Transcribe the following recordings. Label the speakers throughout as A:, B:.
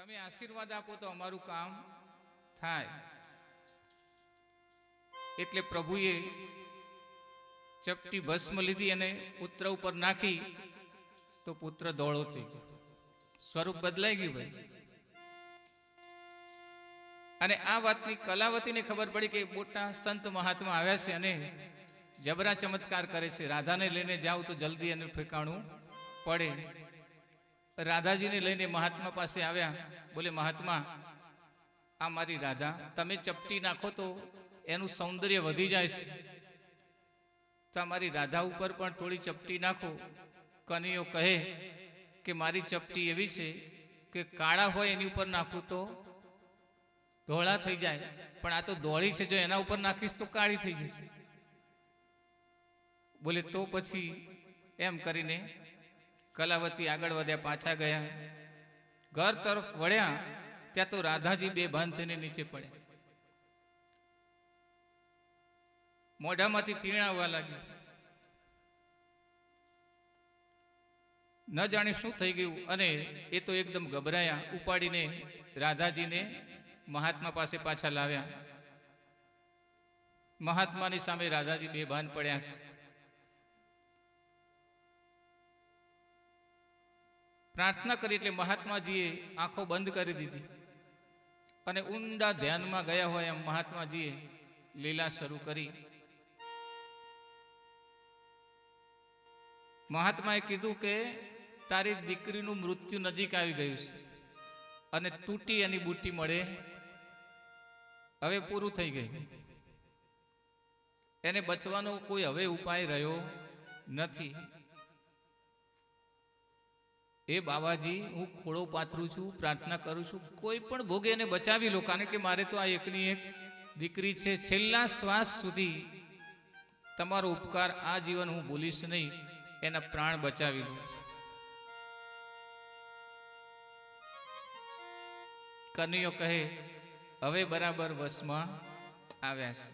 A: તમે આશીર્વાદ આપો તો અમારું કામ થાય. એટલે પ્રભુએ ચપટી ભસ્મ લીધી અને પુત્ર ઉપર નાખી તો પુત્ર દોડો થઈ ગયો. સ્વરૂપ બદલાઈ ગયું ભાઈ. અને આ વાતની કલાવતીને ખબર પડી કે મોટા સંત મહાત્મા આવ્યા છે અને જબરા ચમત્કાર કરે છે. રાધાને લઈને જાવ તો જલ્દી એનું ઠેકાણું પડે. રાધાજીને લઈને મહાત્મા પાસે આવ્યા. બોલે મહાત્મા, આ મારી રાધા, તમે ચપટી નાખો તો એનું સૌંદર્ય વધી જાય છે, તો મારી રાધા ઉપર પણ થોડી ચપટી નાખો. કનૈયો કહે કે મારી ચપટી એવી છે કે કાળા હોય એની ઉપર નાખું તો ધોળા થઈ જાય, પણ આ તો ધોળી છે, જો એના ઉપર નાખીશ તો કાળી થઈ જશે. બોલે તો પછી એમ કરીને કલાવતી આગળ વધ્યા, પાછા ગયા. ઘર તરફ વળ્યા ત્યાં તો રાધાજી બેભાન થઈને નીચે પડ્યા. મોઢામાંથી પીણા આવવા લાગ્યું. ન જાણે શું થઈ ગયું, અને એ તો એકદમ ગભરાયા. ઉપાડીને રાધાજીને મહાત્મા પાસે પાછા લાવ્યા. મહાત્માની સામે રાધાજી બેભાન પડ્યા છે. પ્રાર્થના કરી એટલે મહાત્માજીએ આંખો બંધ કરી દીધી અને ઊંડા ધ્યાનમાં ગયા હોય એમ મહાત્માજીએ લીલા શરૂ કરી. મહાત્માએ કીધું કે તારી દીકરીનું મૃત્યુ નજીક આવી ગયું છે અને તૂટી એની બુટ્ટી મળે, હવે પૂરું થઈ ગયું. એને બચવાનો કોઈ હવે ઉપાય રહ્યો નથી. એ બાબાજી, હું ખોળો પાથરું છું, પ્રાર્થના કરું છું, કોઈ પણ ભોગે એને બચાવી લો, કારણ કે મારે તો આ એકની એક દીકરી છે. છેલ્લા શ્વાસ સુધી તમારો ઉપકાર આ જીવન હું ભૂલીશ નહીં, એના પ્રાણ બચાવી લો. કનૈયો કહે હવે બરાબર વશમાં આવ્યા છે.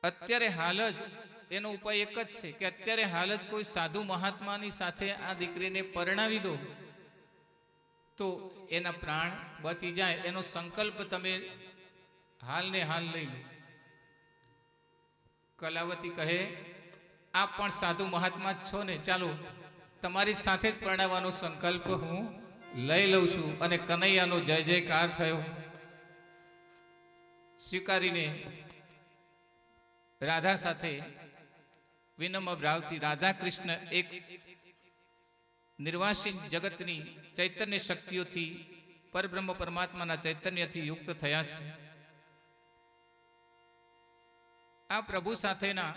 A: અત્યારે હાલ જ એનો ઉપાય એક જ છે કે અત્યારે હાલ જ કોઈ સાધુ મહાત્માની સાથે આ દીકરીને પરણાવી દો તો એના પ્રાણ બચી જાય. એનો સંકલ્પ તમે હાલ ને હાલ લઈ લો. કલાવતી કહે આપ પણ સાધુ મહાત્મા છો ને, ચાલો તમારી સાથે જ પરણાવવાનો સંકલ્પ હું લઈ લઉં છું. અને કનૈયાનો જય જયકાર થયો. સ્વીકારીને રાધા સાથે વિનમ્ર ભાવથી રાધા કૃષ્ણ એક નિર્વાસીન જગતની ચૈતન્ય શક્તિઓથી પરબ્રહ્મ પરમાત્માના ચૈતન્યથી યુક્ત થયા છે. આ પ્રભુ સાથેના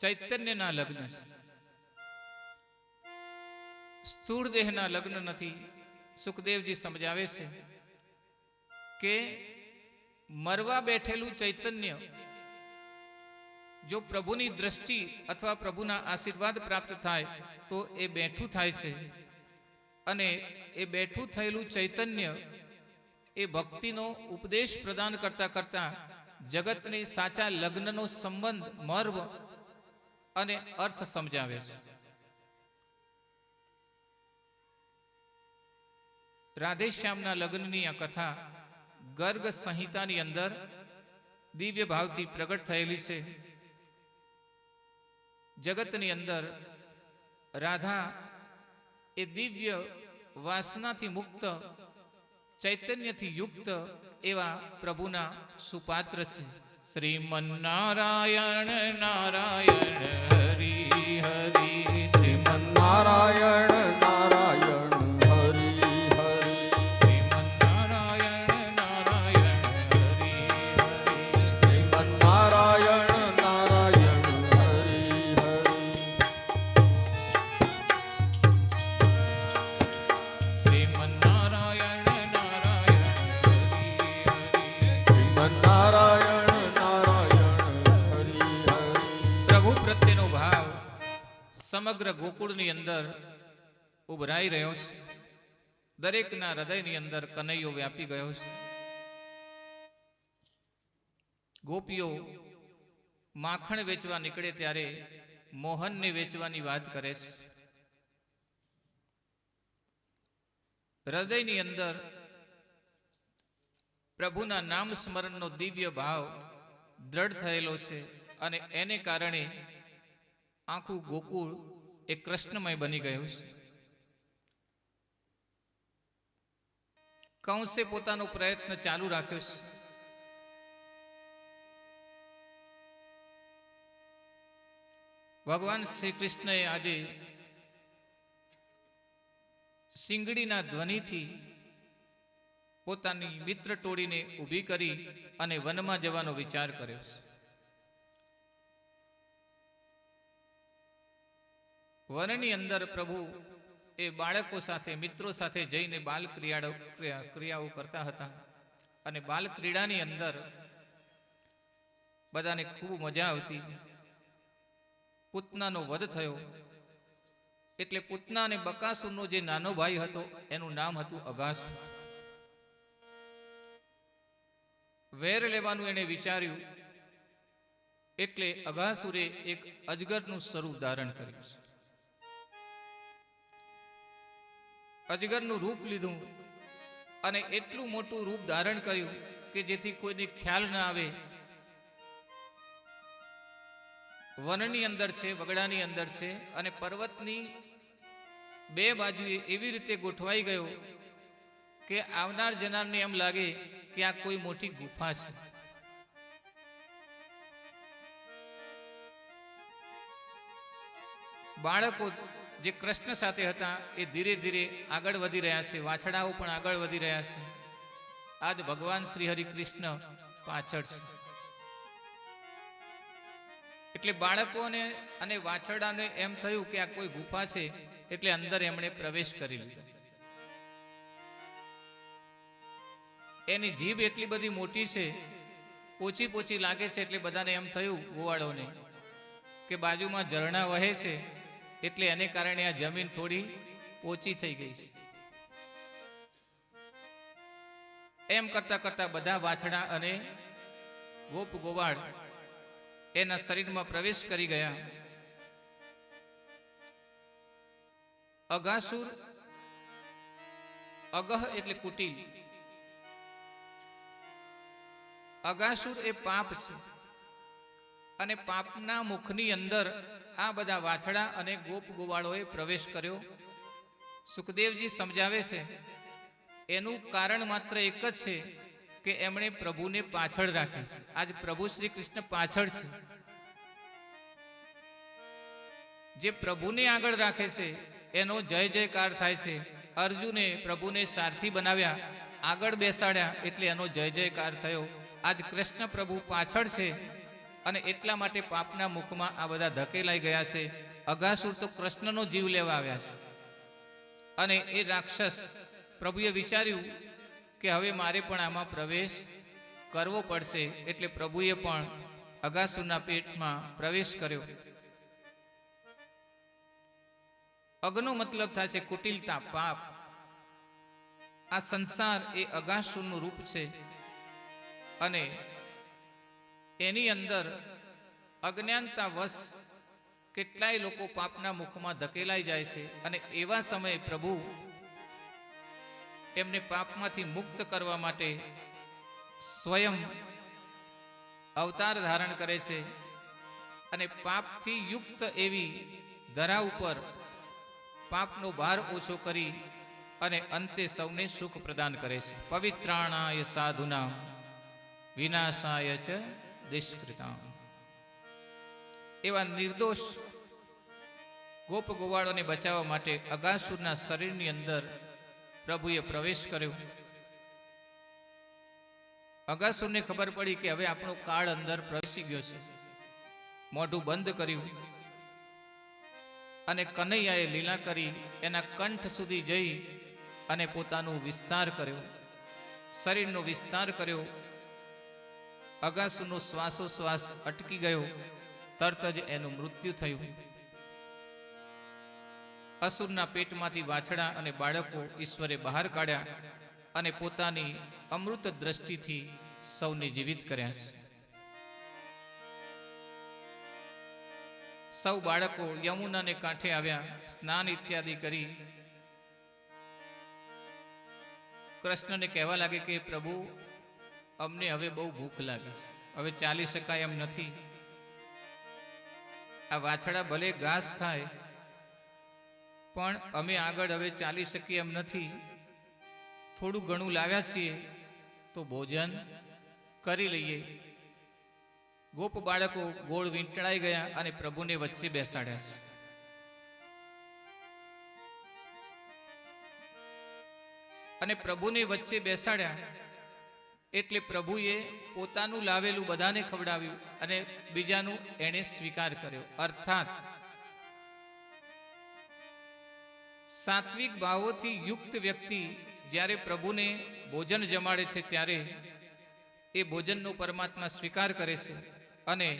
A: ચૈતન્યના લગ્ન છે, સ્થૂળ દેહના લગ્ન નથી. સુખદેવજી સમજાવે છે કે મરવા બેઠેલું ચૈતન્ય જો પ્રભુની દ્રષ્ટિ અથવા પ્રભુના આશીર્વાદ પ્રાપ્ત થાય તો એ બેઠું થાય છે, અને એ બેઠું થયેલું ચૈતન્ય એ ભક્તિનો ઉપદેશ પ્રદાન કરતા કરતા જગતને સાચા લગ્નનો સંબંધ, મર્મ અને અર્થ સમજાવે છે. રાધેશ્યામના લગ્નની આ કથા ગર્ગ સંહિતાની અંદર દિવ્ય ભાવથી પ્રગટ થયેલી છે. જગતની અંદર રાધા એ દિવ્ય વાસનાથી મુક્ત, ચૈતન્યથી યુક્ત એવા પ્રભુના સુપાત્ર છે. શ્રીમન્નારાયણ નારાયણ હરિ હરિ, શ્રીમન્નારાયણ નારાયણ હરિ હરિ, શ્રીમન્નારાયણ નારાયણ હરિ હરિ, શ્રીમન્નારાયણ નારાયણ હરિ હરિ, શ્રીમન્નારાયણ નારાયણ હરિ હરિ, શ્રીમન્નારાયણ સમગ્ર ગોકુળની અંદર ઉભરાઈ રહ્યો છે. દરેકના હૃદયની અંદર કનૈયો વ્યાપી ગયો છે. ગોપીઓ માખણ વેચવા નીકળે ત્યારે મોહનને વેચવાની વાત કરે છે. હૃદયની અંદર પ્રભુના નામ સ્મરણનો દિવ્ય ભાવ દ્રઢ થયેલો છે અને એને કારણે આખું ગોકુળ એ કૃષ્ણમય બની ગયું છે. કંસે પોતાનો પ્રયત્ન ચાલુ રાખ્યો છે. ભગવાન શ્રી કૃષ્ણએ આજે સિંગડીના ધ્વનિથી પોતાની મિત્ર ટોળીને ઊભી કરી અને વનમાં જવાનો વિચાર કર્યો છે. વનની અંદર પ્રભુ એ બાળકો સાથે, મિત્રો સાથે જઈને બાલ ક્રિયાઓ કરતા હતા અને બાલ ક્રીડાની અંદર બધાને ખૂબ મજા આવતી. પૂતનાનો વધ થયો એટલે પૂતના અને બકાસુરનો જે નાનો ભાઈ હતો એનું નામ હતું અગાસુર. વેર લેવાનું એને વિચાર્યું એટલે અગાસુરે એક અજગરનું સ્વરૂપ ધારણ કર્યું છે. અજગરનું રૂપ લીધું અને એટલું મોટું રૂપ ધારણ કર્યું કે જેથી કોઈને ખ્યાલ ન આવે વનની અંદર છે, વગડાની અંદર છે અને પર્વતની બે બાજુએ એવી રીતે ગોઠવાઈ ગયો કે આવનાર જનારને એમ લાગે કે આ કોઈ મોટી ગુફા છે. બાળકો જે કૃષ્ણ સાથે હતા એ ધીરે ધીરે આગળ વધી રહ્યા છે. વાછડાઓ પણ આગળ વધી રહ્યા છે. આજ ભગવાન શ્રી હરિ કૃષ્ણ પાછળ છે. એટલે બાળકોને અને વાછરડાને એમ થયું કે આ કોઈ ગુફા છે એટલે અંદર એમણે પ્રવેશ કરી લીધો. એની જીભ એટલી બધી મોટી છે, પોચી પોચી લાગે છે એટલે બધાને એમ થયું ગોવાળોને કે બાજુમાં ઝરણા વહે છે એટલે એને કારણે આ જમીન થોડી પોચી થઈ ગઈ છે. એમ કરતા કરતા બધા વાછડા અને ગોપ ગોવાળ એના શરીરમાં પ્રવેશ કરી ગયા. અગાસુર, અગહ એટલે કુટિલ, અગાસુર એ પાપ છે અને પાપના મુખની અંદર આ બધા વાછડા અને ગોપ ગોવાળોએ પ્રવેશ કર્યો. સુખદેવજી સમજાવે છે એનું કારણ માત્ર એક જ છે કે એમણે પ્રભુને પાછળ રાખી છે. આજ પ્રભુ શ્રી કૃષ્ણ પાછળ છે. જે પ્રભુને આગળ રાખે છે એનો જય જયકાર થાય છે. અર્જુને પ્રભુને સારથી બનાવ્યા, આગળ બેસાડ્યા એટલે એનો જય જયકાર થયો. આજ કૃષ્ણ પ્રભુ પાછળ છે અને એટલા માટે પાપના મુખમાં આ બધા ધકેલાઈ ગયા છે. અગાસુર તો કૃષ્ણનો જીવ લેવા આવ્યા છે અને એ રાક્ષસ પ્રભુએ વિચાર્યું કે હવે મારે પણ આમાં પ્રવેશ કરવો પડશે એટલે પ્રભુએ પણ અગાસુરના પેટમાં પ્રવેશ કર્યો. અગનો મતલબ થાય છે કુટિલતા, પાપ. આ સંસાર એ અગાસુરનું રૂપ છે અને એની અંદર અજ્ઞાનતા વશ કેટલાય લોકો પાપના મુખમાં ધકેલાઈ જાય છે અને એવા સમયે પ્રભુ એમને પાપમાંથી મુક્ત કરવા માટે સ્વયં અવતાર ધારણ કરે છે અને પાપથી યુક્ત એવી ધરા ઉપર પાપનો ભાર ઓછો કરી અને અંતે સૌને સુખ પ્રદાન કરે છે. પવિત્રાણાય સાધુના વિનાશાય ચ દુષ્કૃતામ. એવા નિર્દોષ ગોપ ગોવાળોને બચાવવા માટે અગાસુરના શરીરની અંદર પ્રભુએ પ્રવેશ કર્યો. અગાસુરને ખબર પડી કે હવે આપણો કાળ અંદર પ્રવેશી ગયો છે. મોઢું બંધ કર્યું અને કનૈયાએ લીલા કરી એના કંઠ સુધી જઈ અને પોતાનો વિસ્તાર કર્યો, શરીરનો વિસ્તાર કર્યો. અગાસુરનો શ્વાસોશ્વાસ અટકી ગયો. તરત જ એનું મૃત્યુ થયું. અસુરના પેટમાંથી વાછડા અને બાળકો ઈશ્વરે બહાર કાઢ્યા અને પોતાની અમૃત દ્રષ્ટિથી સૌને જીવિત કર્યા છે. સૌ બાળકો યમુનાને કાંઠે આવ્યા, સ્નાન ઇત્યાદિ કરી કૃષ્ણને કહેવા લાગે કે પ્રભુ, અમને હવે બહુ ભૂખ લાગે છે, હવે ચાલી શકાય એમ નથી. આ વાછડા ભલે ઘાસ ખાય, પણ અમે આગળ હવે ચાલી શકીએ એમ નથી. થોડું ઘણું લાવ્યા છીએ તો ભોજન કરી લઈએ. ગોપ બાળકો ગોળ વીંટળાઈ ગયા અને પ્રભુને વચ્ચે બેસાડ્યા છે. અને પ્રભુને વચ્ચે બેસાડ્યા એટલે પ્રભુએ પોતાનું લાવેલું બધાને ખવડાવ્યું અને બીજાનું એણે સ્વીકાર કર્યો. અર્થાત સાત્વિક ભાવોથી યુક્ત વ્યક્તિ જ્યારે પ્રભુને ભોજન જમાડે છે ત્યારે એ ભોજનનો પરમાત્મા સ્વીકાર કરે છે અને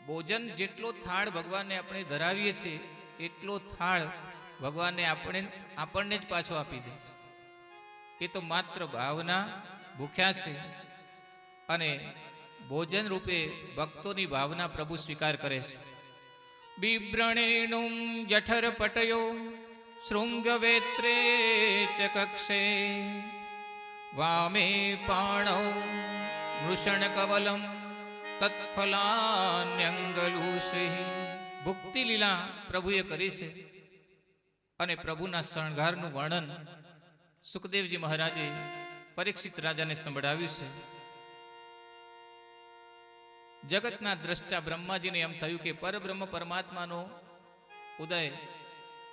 A: ભોજન જેટલો થાળ ભગવાનને આપણે ધરાવીએ છીએ એટલો થાળ ભગવાનને આપણને જ પાછો આપી દે છે. એ તો માત્ર ભાવના ભૂખ્યા છે અને ભોજન રૂપે ભક્તોની ભાવના પ્રભુ સ્વીકાર કરે છે. બિબ્રણેણું જઠર પટયો શૃંગવેત્રે ચ કક્ષે વામે પાણૌ મૃષણ કવલમ તત્ફલાન્યંગલુશ્રી. ભુક્તિ લીલા પ્રભુએ કરી છે અને પ્રભુના શણગારનું વર્ણન સુખદેવજી મહારાજે પરીક્ષિત રાજાને સંભળાવ્યું છે. જગતના દ્રષ્ટા બ્રહ્માજીને એમ થયું કે પરબ્રહ્મ પરમાત્માનો ઉદય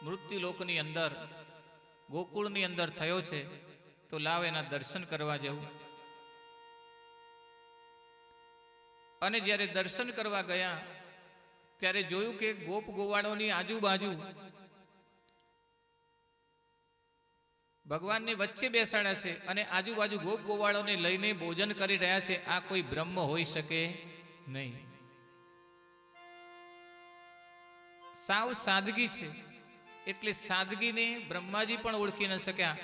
A: મૃત્યુલોકની અંદર ગોકુળની અંદર થયો છે, તો લાવ એના દર્શન કરવા જવું. અને જ્યારે દર્શન કરવા ગયા ત્યારે જોયું કે ગોપ ગોવાળોની આજુબાજુ ભગવાનને વચ્ચે બેસાડ્યા છે અને આજુબાજુ ગોપ ગોવાળોને લઈને ભોજન કરી રહ્યા છે. આ કોઈ બ્રહ્મ હોઈ શકે નહીં. સાવ સાદગી છે, એટલે સાદગીને બ્રહ્માજી પણ ઓળખી ન શક્યા.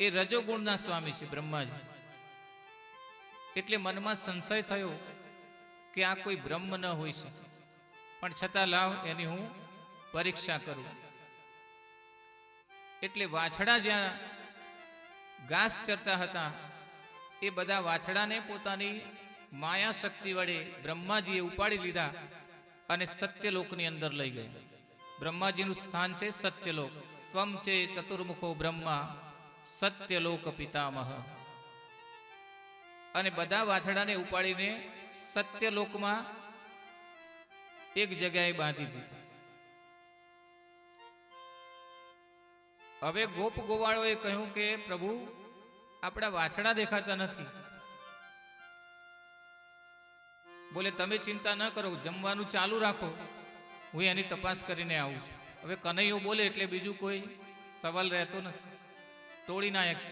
A: એ રજોગુણના સ્વામી છે બ્રહ્માજી. એટલે મનમાં સંશય થયો કે આ કોઈ બ્રહ્મ ન હોઈ શકે, પણ છતાં લાવ એની હું પરીક્ષા કરું. એટલે વાછડા જ્યાં ઘાસ ચરતા હતા એ બધા વાછડાને પોતાની માયા શક્તિ વડે બ્રહ્માજીએ ઉપાડી લીધા અને સત્યલોકની અંદર લઈ ગયા. બ્રહ્માજીનું સ્થાન છે સત્યલોક. ત્વમ ચે ચતુર્મુખો બ્રહ્મા સત્યલોક પિતામહ. અને બધા વાછડાને ઉપાડીને સત્યલોકમાં એક જગ્યાએ બાંધી દીધા. હવે ગોપ ગોવાળોએ કહ્યું કે પ્રભુ, આપણા વાછડા દેખાતા નથી. બોલે તમે ચિંતા ન કરો, જમવાનું ચાલુ રાખો, હું એની તપાસ કરીને આવું છું. હવે કનૈયો બોલે એટલે બીજું કોઈ સવાલ રહેતો નથી. ટોળી નાયક છે.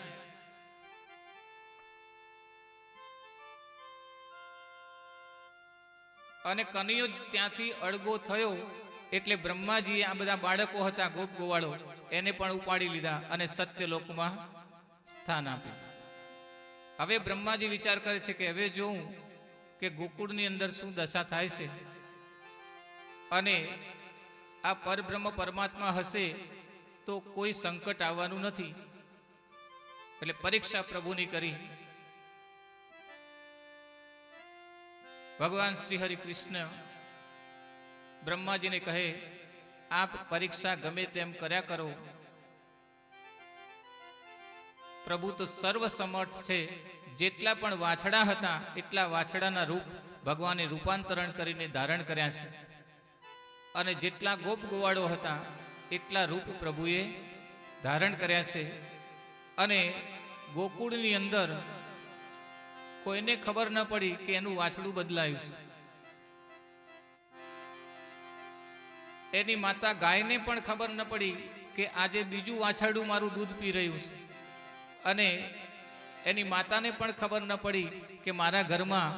A: અને કનૈયો ત્યાંથી અળગો થયો એટલે બ્રહ્માજીએ આ બધા બાળકો હતા ગોપ ગોવાળો એને પણ ઉપાડી લીધા અને સત્યલોકમાં સ્થાન આપ્યું. હવે બ્રહ્માજી વિચાર કરે છે કે હવે જોઉં કે ગોકુળની અંદર શું દશા થાય છે, અને આ પરબ્રહ્મ પરમાત્મા હશે તો કોઈ સંકટ આવવાનું નથી. એટલે પરીક્ષા પ્રભુની કરી. ભગવાન શ્રી હરિ કૃષ્ણ બ્રહ્માજીને કહે, આપ પરીક્ષા ગમે તેમ કર્યા કરો, પ્રભુ તો સર્વ સમર્થ છે. જેટલા પણ વાછડા હતા એટલા વાછડાના રૂપ ભગવાને રૂપાંતરણ કરીને ધારણ કર્યા છે, અને જેટલા ગોપ ગોવાળો હતા એટલા રૂપ પ્રભુએ ધારણ કર્યા છે. અને ગોકુળની અંદર કોઈને ખબર ન પડી કે એનું વાછડું બદલાયું છે. એની માતા ગાયને પણ ખબર ન પડી કે આજે બીજું વાછરડું મારું દૂધ પી રહ્યું છે, અને એની માતાને પણ ખબર ન પડી કે મારા ઘરમાં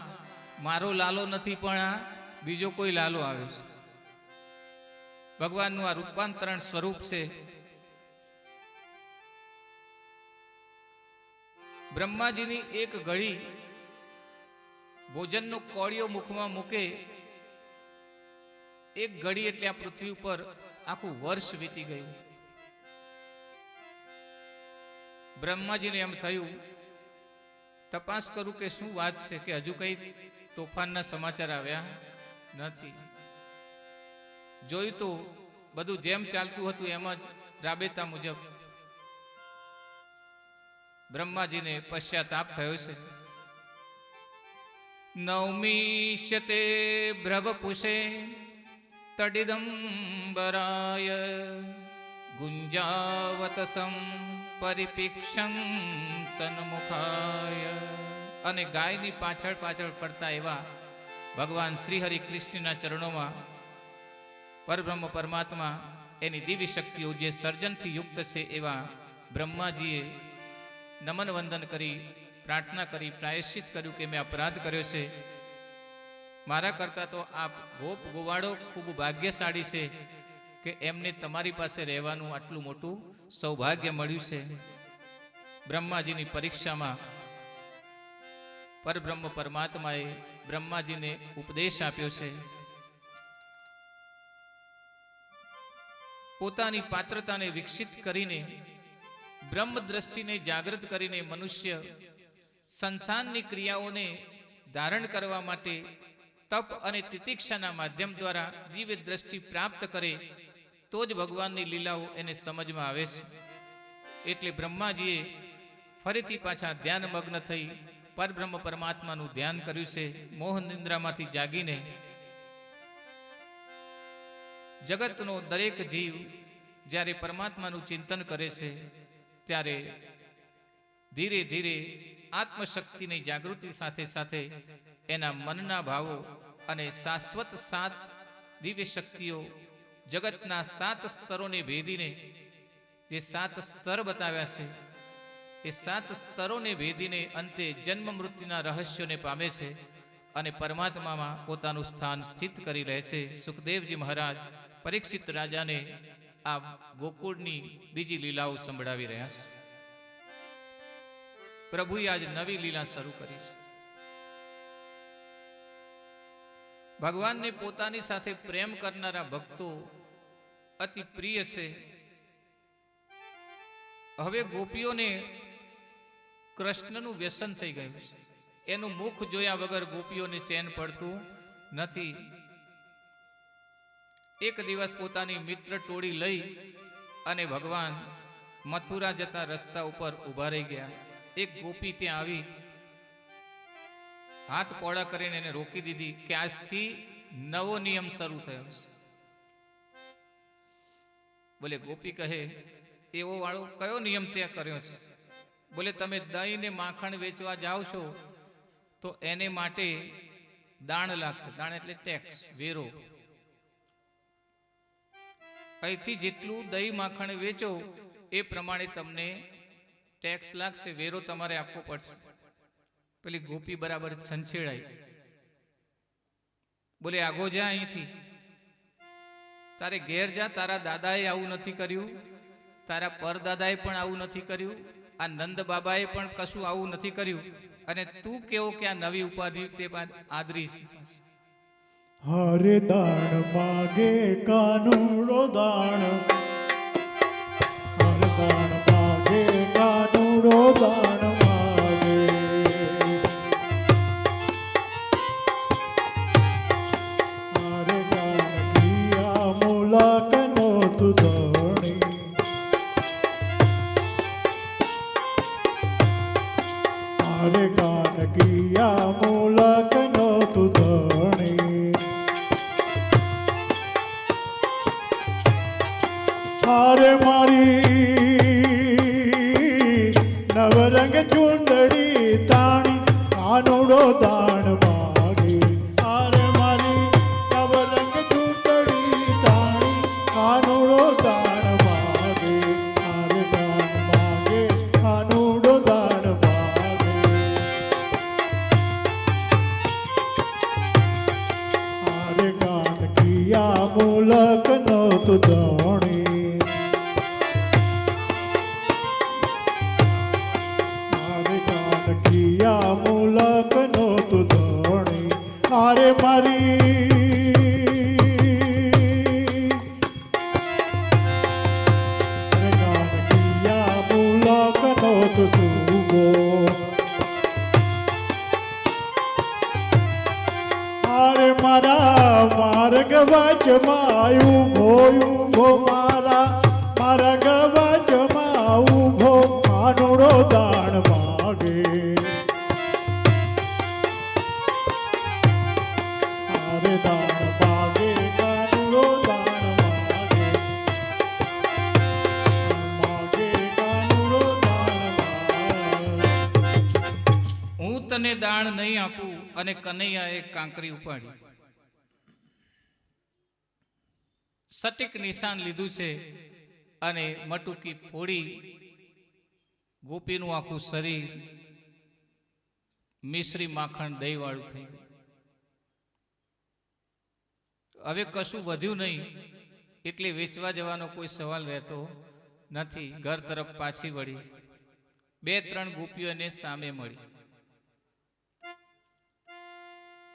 A: મારો લાલો નથી પણ આ બીજો કોઈ લાલો આવ્યો છે. ભગવાનનું આ રૂપાંતરણ સ્વરૂપ છે. બ્રહ્માજીની એક ઘડી ભોજનનો કોળિયો મુખમાં મૂકે, એક ઘડી એટલે આ પૃથ્વી ઉપર આખું વર્ષ વીતી ગયું. બ્રહ્માજીને એમ થયું, તપાસ કરું કે શું વાત છે, કે હજુ કઈ તોફાનના સમાચાર આવ્યા નથી. જોયું તો બધું જેમ ચાલતું હતું એમ જ રાબેતા મુજબ. બ્રહ્માજીને પશ્ચાતાપ થયો છે. નૌમીષ્યતે ભ્રવપુષે તડિદંબરાય ગુંજાવતસમ પરિપીક્ષં સન્મુખાય. અને ગાયની પાછળ પાછળ ફરતા એવા ભગવાન શ્રી હરિ કૃષ્ણના ચરણોમાં પરબ્રહ્મ પરમાત્મા એની દિવ્ય શક્તિઓ જે સર્જનથી યુક્ત છે એવા બ્રહ્માજીએ નમન વંદન કરી, પ્રાર્થના કરી, પ્રાયશ્ચિત કર્યું કે મેં અપરાધ કર્યો છે. મારા કરતાં તો આ ગોપ ગોવાળો ખૂબ ભાગ્યશાળી છે કે એમને તમારી પાસે રહેવાનું આટલું મોટું સૌભાગ્ય મળ્યું છે. બ્રહ્માજીની પરીક્ષામાં પરબ્રહ્મ પરમાત્માએ બ્રહ્માજીને ઉપદેશ આપ્યો છે. પોતાની પાત્રતાને વિકસિત કરીને, બ્રહ્મ દ્રષ્ટિને જાગૃત કરીને મનુષ્ય સંસારની ક્રિયાઓને ધારણ કરવા માટે તપ અને તિતિક્ષાના માધ્યમ દ્વારા દિવ્ય દ્રષ્ટિ પ્રાપ્ત કરે તો જ ભગવાનની લીલાઓ એને સમજમાં આવે છે. એટલે બ્રહ્માજીએ ફરીથી પાછા ધ્યાનમગ્ન થઈ પરબ્રહ્મ પરમાત્માનું ધ્યાન કર્યું છે. મોહ નિંદ્રામાંથી જાગીને જગતનો દરેક જીવ જ્યારે પરમાત્માનું ચિંતન કરે છે ત્યારે ધીરે ધીરે આત્મશક્તિની જાગૃતિ સાથે સાથે એના મનના ભાવો અને શાશ્વત 7 દિવ્ય શક્તિઓ જગતના 7 સ્તરોને ભેદીને, જે 7 સ્તર બતાવ્યા છે એ 7 સ્તરોને ભેદીને અંતે જન્મ મૃત્યુના રહસ્યોને પામે છે અને પરમાત્મામાં પોતાનું સ્થાન સ્થિત કરી લે છે. સુખદેવજી મહારાજ પરીક્ષિત રાજાને આ ગોકુળની બીજી લીલાઓ સંભળાવી રહ્યા છે. પ્રભુએ આજ નવી લીલા શરૂ કરી છે. ભગવાનને પોતાની સાથે પ્રેમ કરનારા ભક્તો અતિ પ્રિય છે. હવે ગોપીઓને કૃષ્ણનું વ્યસન થઈ ગયું છે. એનું મુખ જોયા વગર ગોપીઓને ચેન પડતું નથી. એક દિવસ પોતાની મિત્ર ટોળી લઈ અને ભગવાન મથુરા જતા રસ્તા ઉપર ઊભા રહી ગયા. એક ગોપી ત્યાં આવી હાથ પોળા કરીને એને રોકી દીધી કે આજથી નવો નિયમ શરૂ થયો છે. બોલે ગોપી કહે, એવો વાળો કયો નિયમ ત્યાં કર્યો છે? બોલે તમે દહીં ને માખણ વેચવા જાઓ છો તો એને માટે દાણ લાગશે. દાણ એટલે ટેક્સ, વેરો. અહીંથી જેટલું દહીં માખણ વેચો એ પ્રમાણે તમને ટેક્સ લાગશે, વેરો તમારે આપવો પડશે. પેલી ગોપી બરાબર છંછેડાઈ. બોલે આગો જા અહીંથી, તારે ઘેર જા. તારા દાદાએ આવું નથી કર્યું, તારા પરદાદાએ પણ આવું નથી કર્યું, આ નંદ બાબાએ પણ કશું આવું નથી કર્યું, અને તું કેવો કે આ નવી ઉપાધિ તે બાદ આદરી છે.
B: હરે દાણ માગે કાનુડો દાણ, હરે દાણ માગે કાનુડો દાણ માગે, હરે દાણ કિયા મુલાક નો તુદણી, હરે ગાન કિયા મુલાક નો તુદણી, હારે મારી નવરંગ ચૂંદડી તાણી કાનુડો દાણ માગે, હારે મારી નવરંગ ચૂંદડી તાણી કાનુડો દાણ માગે, હારે દાણ માગે કાનુડો દાણ માગે, હારે ગાન કિયા મુલક નો તુદણી, મુલક નો તું ગવાચમાં ઊભો ઊભો મારા ગવાચમાં ઊભો કાનુડો દાણ માગે. અરે દાણ માગે કાનુડો દાણ માગે. માગે કાનુડો દાણ માગે.
A: હું તને દાણ નહીં આપું. અને કનૈયાએ કાંકરી ઉપાડી. સટીક નિશાન લીધું છે અને મટુકી ફોડી ગોપીનું આખું શરીર મિશ્રી માખણ દહીં વાળું થઈ ગયું. હવે કશું વધ્યું નહીં એટલે વેચવા જવાનો કોઈ સવાલ રહેતો નથી. ઘર તરફ પાછી વળી 2-3 ગોપીઓ એને સામે મળી.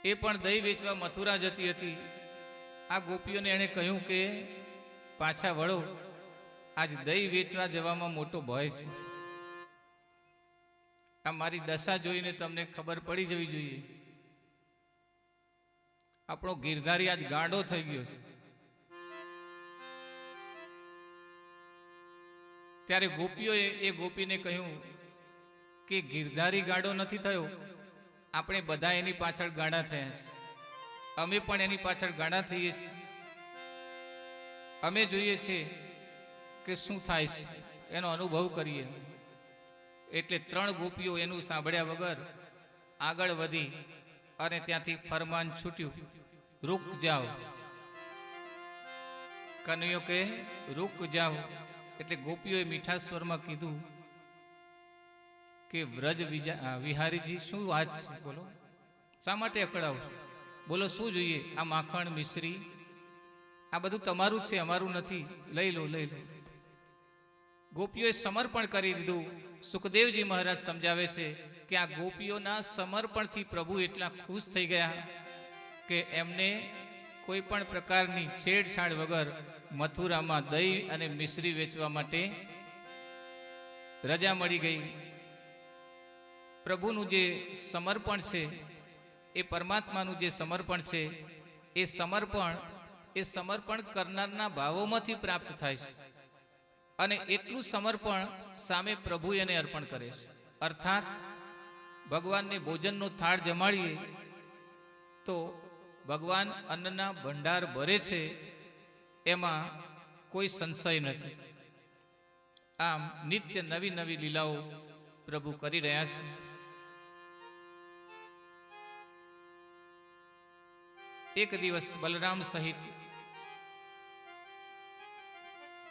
A: એ પણ દહીં વેચવા મથુરા જતી હતી. આ ગોપીઓને એણે કહ્યું કે પાછા વળો, આજ દહીં વેચવા જવામાં મોટો ભય છે. આ મારી દશા જોઈને તમને ખબર પડી જવી જોઈએ. આપણો ગિરધારી આજ ગાંડો થઈ ગયો છે. ત્યારે ગોપીઓએ એ ગોપીને કહ્યું કે ગિરધારી ગાંડો નથી થયો, આપણે બધા એની પાછળ ગાંડા થયા છે. અમે પણ એની પાછળ ગાંડા થઈએ છીએ. અમે જોઈએ છીએ કે શું થાય છે, એનો અનુભવ કરીએ. એટલે 3 ગોપીઓ એનું સાંભળ્યા વગર આગળ વધી અને ત્યાંથી ફરમાન છૂટ્યું, રૂક જાઓ. કનૈયો કે રૂક જાઓ. એટલે ગોપીઓએ મીઠા સ્વરમાં કીધું કે વ્રજ વિહારીજી શું વાત છે, બોલો શા માટે અકળાવ? બોલો શું જોઈએ? આ માખણ મિશ્રી આ બધું તમારું છે, અમારું નથી, લઈ લો લઈ લો. ગોપીઓએ સમર્પણ કરી દીધું. સુખદેવજી મહારાજ સમજાવે છે કે આ ગોપીઓના સમર્પણથી પ્રભુ એટલા ખુશ થઈ ગયા કે એમને કોઈ પણ પ્રકારની છેડછાડ વગર મથુરામાં દહીં અને મિશ્રી વેચવા માટે રજા મળી ગઈ. પ્રભુનું જે સમર્પણ છે, એ પરમાત્માનું જે સમર્પણ છે, એ સમર્પણ કરનારના ભાવોમાંથી પ્રાપ્ત થાય છે. અને એટલું સમર્પણ સામે પ્રભુ એને અર્પણ કરે છે. અર્થાત ભગવાનને ભોજનનો થાળ જમાડીએ તો ભગવાન અન્નના ભંડાર ભરે છે, એમાં કોઈ સંશય નથી. આમ નિત્ય નવી નવી લીલાઓ પ્રભુ કરી રહ્યા છે. એક દિવસ બલરામ સહિત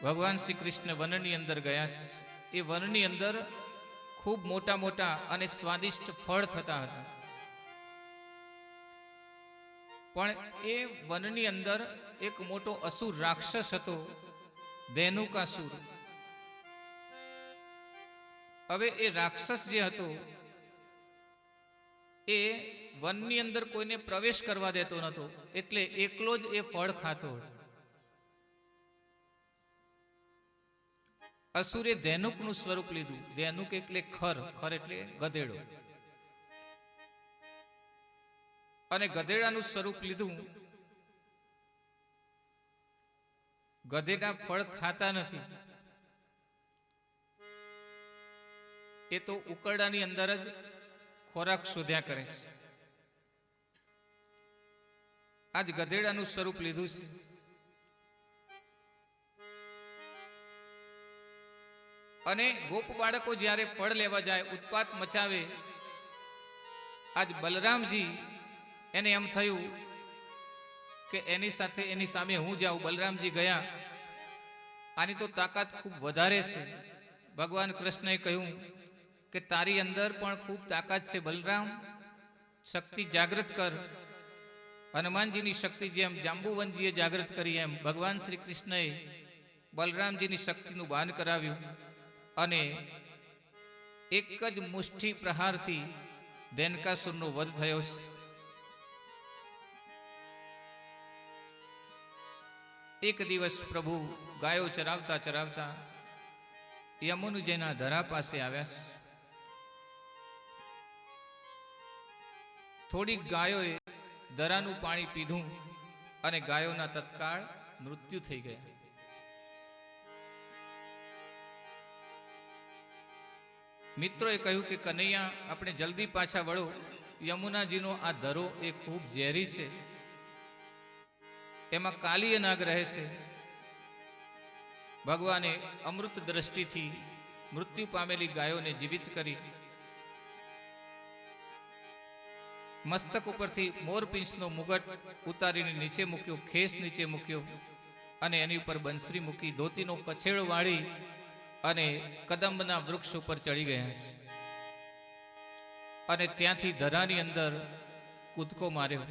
A: ભગવાન શ્રી કૃષ્ણ વનની અંદર ગયા છે. એ વનની અંદર ખૂબ મોટા મોટા અને સ્વાદિષ્ટ ફળ થતા હતા. પણ એ વનની અંદર એક મોટો અસુર રાક્ષસ હતો, ધેનુકાસુર. હવે એ રાક્ષસ જે હતો એ વનની અંદર કોઈને પ્રવેશ કરવા દેતો નહોતો, એટલે એકલો જ એ ફળ ખાતો હતો. અસુરે ધેનુકનું સ્વરૂપ લીધું. ધેનુક એટલે ખર એટલે ગધેડો. અને ગધેડાનું સ્વરૂપ લીધું. ગધેડા ફળ ખાતા નથી, એ તો ઉકરડાની અંદર જ ખોરાક શોધ્યા કરે છે. આજ ગધેડાનું સ્વરૂપ લીધું છે. અને ગોપ બાળકો જ્યારે ફળ લેવા જાય, ઉત્પાત મચાવે. આજ બલરામજી એને એમ થયું કે એની સાથે એની સામે હું જાઉં. બલરામજી ગયા. આની તો તાકાત ખૂબ વધારે છે. ભગવાન કૃષ્ણએ કહ્યું કે તારી અંદર પણ ખૂબ તાકાત છે બલરામ, શક્તિ જાગૃત કર. હનુમાનજીની શક્તિ જેમ જાંબુવનજીએ જાગૃત કરી, એમ ભગવાન શ્રી કૃષ્ણએ બલરામજીની શક્તિનું ભાન કરાવ્યું. અને એક જ મુઠ્ઠી પ્રહારથી ધેનકાસુરનો વધ થયો છે. એક દિવસ પ્રભુ ગાયો ચરાવતા ચરાવતા યમુનજીના ધરા પાસે આવ્યા છે. થોડીક ગાયોએ ધરાનું પાણી પીધું અને ગાયોના તત્કાળ મૃત્યુ થઈ ગયા. મિત્રોએ કહ્યું કે કનૈયા, આપણે જલ્દી પાછા વળો. યમુનાજીનો આ ધરો એ ખૂબ ઝેરી છે, એમાં કાલીય નાગ રહે છે. ભગવાને અમૃત દ્રષ્ટિથી મૃત્યુ પામેલી ગાયોને જીવિત કરી, મસ્તક ઉપરથી મોરપિંછનો મુગટ ઉતારીને નીચે મૂક્યો, ખેસ નીચે મૂક્યો અને એની ઉપર બંસરી મૂકી, ધોતીનો કછેડો વાળી અને કદંબના વૃક્ષ ઉપર ચડી ગયા છે અને ત્યાંથી ધરાની અંદર કૂદકો માર્યો.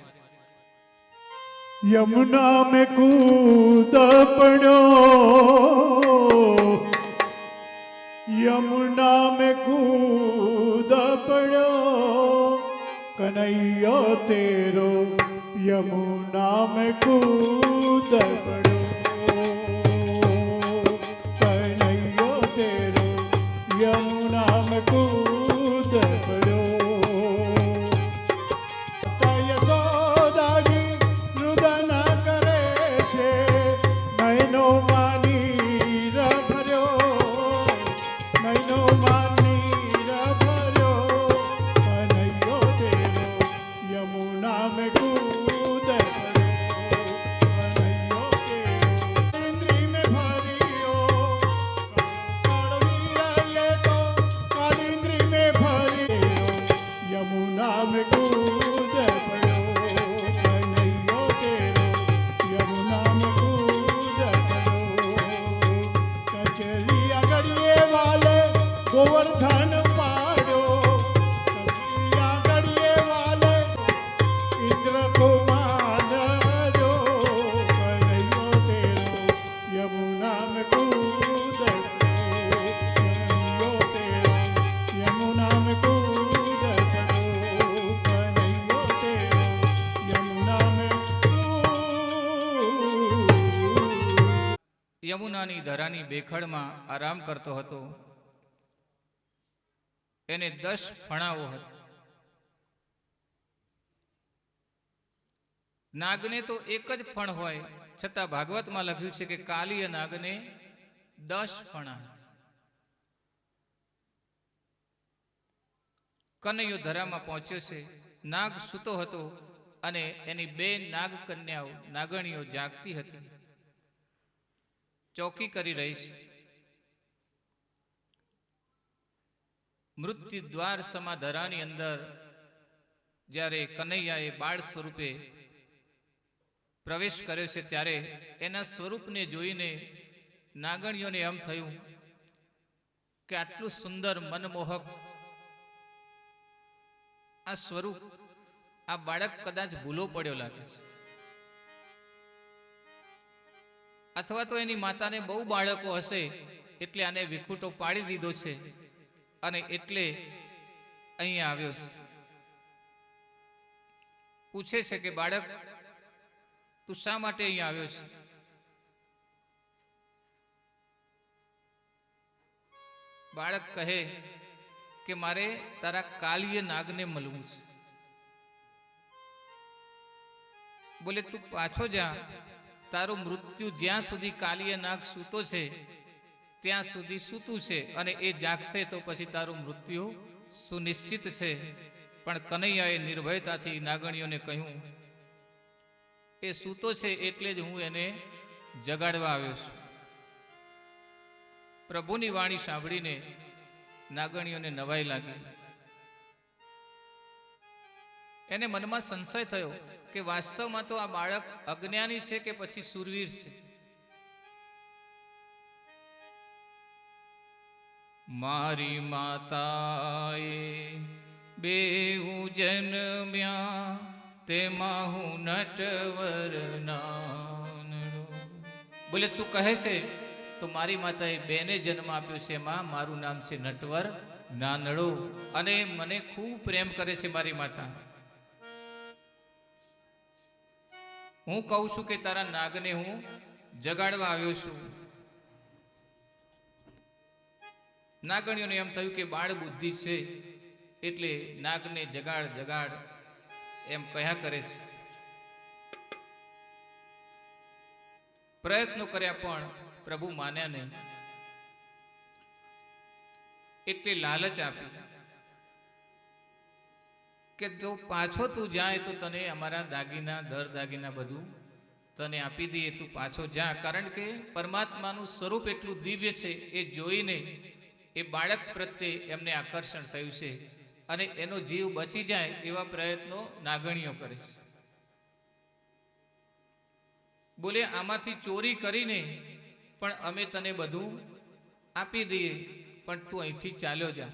B: यमुना में कूद पड़ो, यमुना में कूद पड़ो, कन्हैया तेरो यमुना में कूद पड़ो, कन्हैया तेरो यमुना में कूद पड़ो. गोवर्धन पाड़ो, गड़िए वाले इंद्र को मानो, कन्हैया तेरो यमुना में कूद पड़ो, कन्हैया तेरो यमुना में कूद पड़ो, कन्हैया तेरो यमुना में
A: યમુનાની ધરાની બેખડમાં આરામ કરતો હતો. એને 10 ફણાઓ હતા. નાગને તો એક જ ફણ હોય, છતાં ભાગવતમાં લખ્યું છે કે કાલીય નાગને 10 ફણા. કનૈયો ધરામાં પહોંચ્યો છે. નાગ સૂતો હતો અને એની 2 નાગ કન્યાઓ નાગણીઓ જાગતી હતી, ચોકી કરી રહી છે. મૃત્યુ દ્વાર સમા ધરાની અંદર જ્યારે કનૈયાએ બાળ સ્વરૂપે પ્રવેશ કર્યો છે, ત્યારે એના સ્વરૂપને જોઈને નાગણીઓને એમ થયું કે આટલું સુંદર મનમોહક આ સ્વરૂપ, આ બાળક કદાચ ભૂલો પડ્યો લાગે છે, અથવા તો એની માતાને બહુ બાળકો હશે એટલે આને વિખૂટો પાડી દીધો છે અને એટલે અહીંયા આવ્યો છે. પૂછે છે કે બાળક, તું શા માટે અહીંયા આવ્યો છે? બાળક કહે કે મારે તારા કાલીય નાગને મળવું છે. બોલે તું પાછો જા, તારું મૃત્યુ જ્યાં સુધી કાલીય નાગ સૂતો છે ત્યાં સુધી સૂતું છે અને એ જાગશે તો પછી તારું મૃત્યુ સુનિશ્ચિત છે. પણ કનૈયાએ નિર્ભયતાથી નાગણીઓને કહ્યું, એ સૂતો છે એટલે જ હું એને જગાડવા આવ્યો છું. પ્રભુની વાણી સાંભળીને નાગણીઓને નવાઈ લાગી. એને મનમાં સંશય થયો કે વાસ્તવમાં તો આ બાળક અજ્ઞાની છે કે પછી સુરવીર છે. મારી માતાએ બેઉ જન્મ્યા, તેમાં હું નટવર નાનડો. બોલે તું કહે છે તો મારી માતાએ બેને જન્મ આપ્યો છે, એમાં મારું નામ છે નટવર નાનડો અને મને ખૂબ પ્રેમ કરે છે મારી માતા. હું કહું છું કે તારા નાગને હું જગાડવા આવ્યો છું. નાગણીઓને એમ થયું કે બાળ બુદ્ધિ છે એટલે નાગને જગાડ જગાડ એમ કહ્યા કરે છે. પ્રયત્નો કર્યા પણ પ્રભુ માન્યા નહીં. એટલે લાલચ આપી કે જો પાછો તું જાય તો તને અમારા દાગીના દાગીના બધું તને આપી દઈએ, તું પાછો જા. કારણ કે પરમાત્માનું સ્વરૂપ એટલું દિવ્ય છે એ જોઈને એ બાળક પ્રત્યે એમને આકર્ષણ થયું છે અને એનો જીવ બચી જાય એવા પ્રયત્નો નાગણીઓ કરે છે. બોલે આમાંથી ચોરી કરીને પણ અમે તને બધું આપી દઈએ, પણ તું અહીંથી ચાલ્યો જા.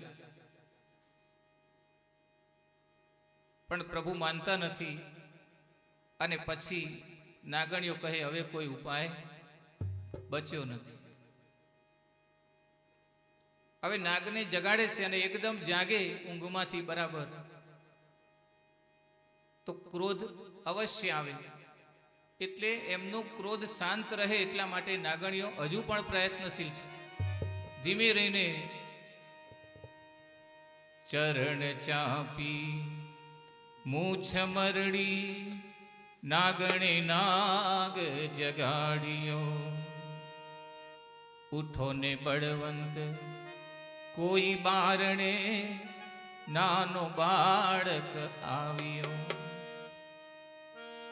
A: પણ પ્રભુ માનતા નથી અને પછી નાગણીઓ કહે હવે કોઈ ઉપાય બચ્યો નથી. હવે નાગને જગાડે છે અને એકદમ જાગે ઊંઘમાંથી બરાબર તો ક્રોધ અવશ્ય આવે. એટલે એમનો ક્રોધ શાંત રહે એટલા માટે નાગણીઓ હજુ પણ પ્રયત્નશીલ છે. ધીમે રહીને ચરણ ચાપી મૂછ મરડી નાગણે નાગ જગાડ્યો, ઉઠો ને બળવંત કોઈ બારણે નાનો બાળક આવ્યો.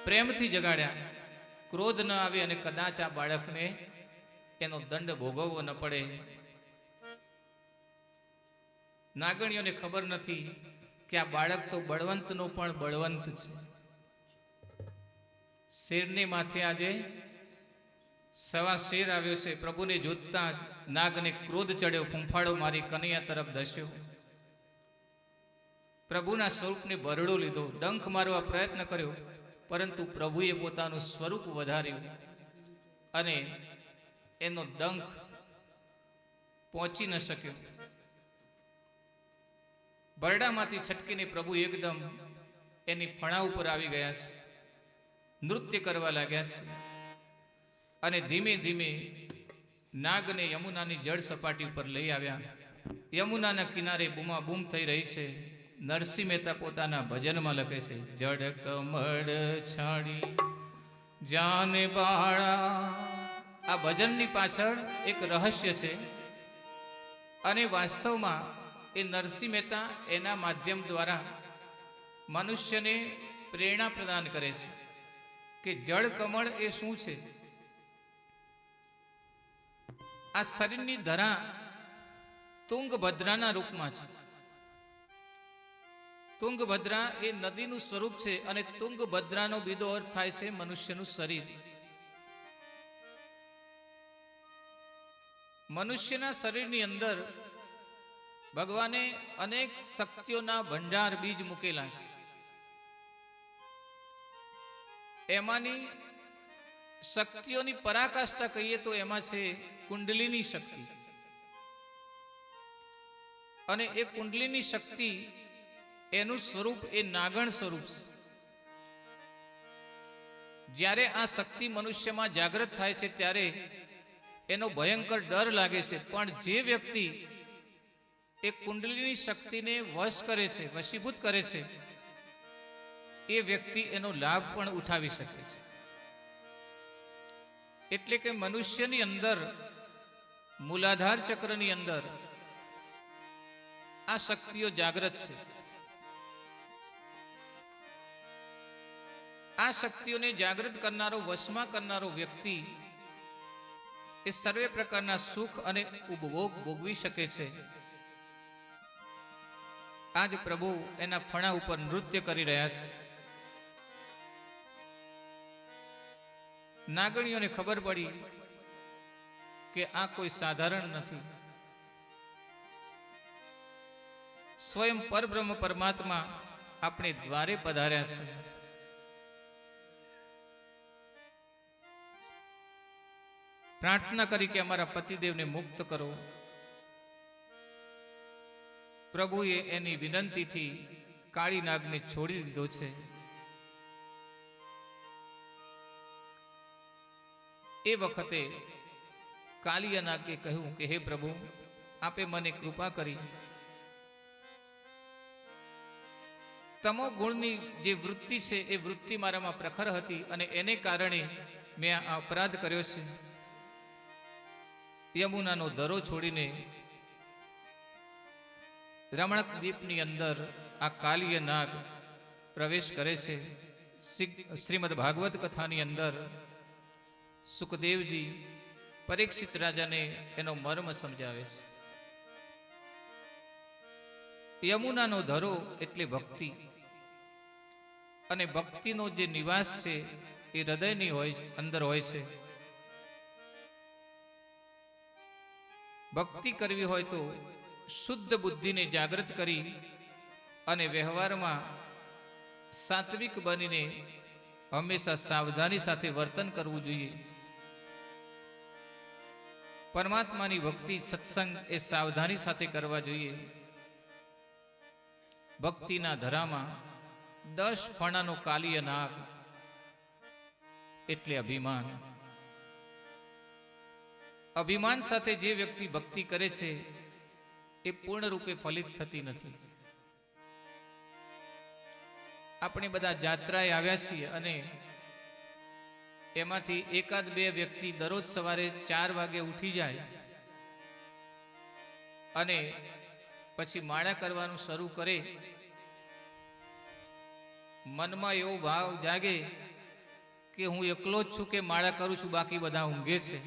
A: પ્રેમથી જગાડ્યા, ક્રોધ ન આવે અને કદાચ આ બાળકને એનો દંડ ભોગવવો ન પડે. નાગણીઓને ખબર નથી કે આ બાળક તો બળવંતનો પણ બળવંત છે. શેરને માથે આજે સવા શેર આવ્યો છે. પ્રભુને જોતા નાગને ક્રોધ ચડ્યો, ફૂંફાળો મારી કનૈયા તરફ ધસ્યો. પ્રભુના સ્વરૂપને બરડો લીધો, ડંખ મારવા પ્રયત્ન કર્યો, પરંતુ પ્રભુએ પોતાનું સ્વરૂપ વધાર્યું અને એનો ડંખ પહોંચી ન શક્યો. બરડામાંથી છટકીને પ્રભુ એકદમ એની ફણા ઉપર આવી ગયા છે, નૃત્ય કરવા લાગ્યા છે અને ધીમે ધીમે નાગને યમુનાની જળ સપાટી ઉપર લઈ આવ્યા. યમુનાના કિનારે બૂમાબૂમ થઈ રહી છે. નરસિંહ મહેતા પોતાના ભજનમાં લખે છે, જડ કમળ છાડી જાને બાળા. આ ભજનની પાછળ એક રહસ્ય છે અને વાસ્તવમાં એ નરસિંહ મહેતા એના માધ્યમ દ્વારા મનુષ્યને પ્રેરણા પ્રદાન કરે છે કે જળ કમળ એ શું છે. આ શરીરની ધરા તુંગભદ્રાના રૂપમાં છે. તુંગભદ્રા એ નદીનું સ્વરૂપ છે અને તુંગભદ્રાનો બીજો અર્થ થાય છે મનુષ્યનું શરીર. મનુષ્યના શરીરની અંદર ભગવાને અનેક શક્તિઓના ભંડાર બીજ મૂકેલા છે. એમાંની શક્તિઓની પરાકાષ્ઠા કહીએ તો એમાં છે કુંડલીની શક્તિ. અને એ કુંડલીની શક્તિ એનું સ્વરૂપ એ નાગણ સ્વરૂપ છે. જ્યારે આ શક્તિ મનુષ્યમાં જાગૃત થાય છે ત્યારે એનો ભયંકર ડર લાગે છે. પણ જે વ્યક્તિ એ કુંડલીની શક્તિને વશ કરે છે, વશીભૂત કરે છે, એ વ્યક્તિ એનો લાભ પણ ઉઠાવી શકે છે. એટલે કે મનુષ્યની અંદર મૂલાધાર ચક્રની અંદર આ શક્તિઓ જાગૃત છે. આ શક્તિઓને જાગૃત કરનારો, વશમાં કરનારો વ્યક્તિ એ સર્વે પ્રકારના સુખ અને ઉપભોગ ભોગવી શકે છે. આજ પ્રભુ એના ફણા ઉપર નૃત્ય કરી રહ્યા છે. નાગણીઓને ખબર પડી કે આ કોઈ સાધારણ નથી. સ્વયં પરબ્રહ્મ પરમાત્મા આપણે દ્વારે પધાર્યા છે. પ્રાર્થના કરી કે અમારા પતિદેવને મુક્ત કરો. પ્રભુએ એની વિનંતીથી કાળી નાગને છોડી દીધો છે. એ વખતે કાલિયા નાગે કહ્યું કે હે પ્રભુ, આપે મને કૃપા કરી. તમો ગુણની જે વૃત્તિ છે એ વૃત્તિ મારામાં પ્રખર હતી અને એને કારણે મેં આ અપરાધ કર્યો છે. યમુનાનો ધરો છોડીને રમણક દ્વીપની અંદર આ કાલિય નાગ પ્રવેશ કરે છે. શ્રીમદ ભાગવત કથાની અંદર સુખદેવજી પરીક્ષિત રાજાને એનો મર્મ સમજાવે છે. યમુનાનો ધરો એટલે ભક્તિ, અને ભક્તિનો જે નિવાસ છે એ હૃદયની અંદર હોય છે. ભક્તિ કરવી હોય તો શુદ્ધ બુદ્ધિને જાગૃત કરી અને વ્યવહારમાં સાત્વિક બનીને હંમેશા સાવધાની સાથે વર્તન કરવું જોઈએ. પરમાત્માની ભક્તિ સત્સંગ એ સાવધાની સાથે કરવા જોઈએ. ભક્તિના ધરામાં 10 ફણાનો કાલિય નાગ એટલે અભિમાન. અભિમાન સાથે જે વ્યક્તિ ભક્તિ કરે છે એ પૂર્ણ રૂપે ફલિત થતી નથી. આપણે બધા જાત્રાએ આવ્યા છીએ અને એમાંથી એકાદ બે વ્યક્તિ દરરોજ સવારે 4 વાગે ઉઠી જાય અને પછી માળા કરવાનું શરૂ કરે. મનમાં એવો ભાવ જાગે કે હું એકલો જ છું કે માળા કરું છું, બાકી બધા ઊંઘે છે,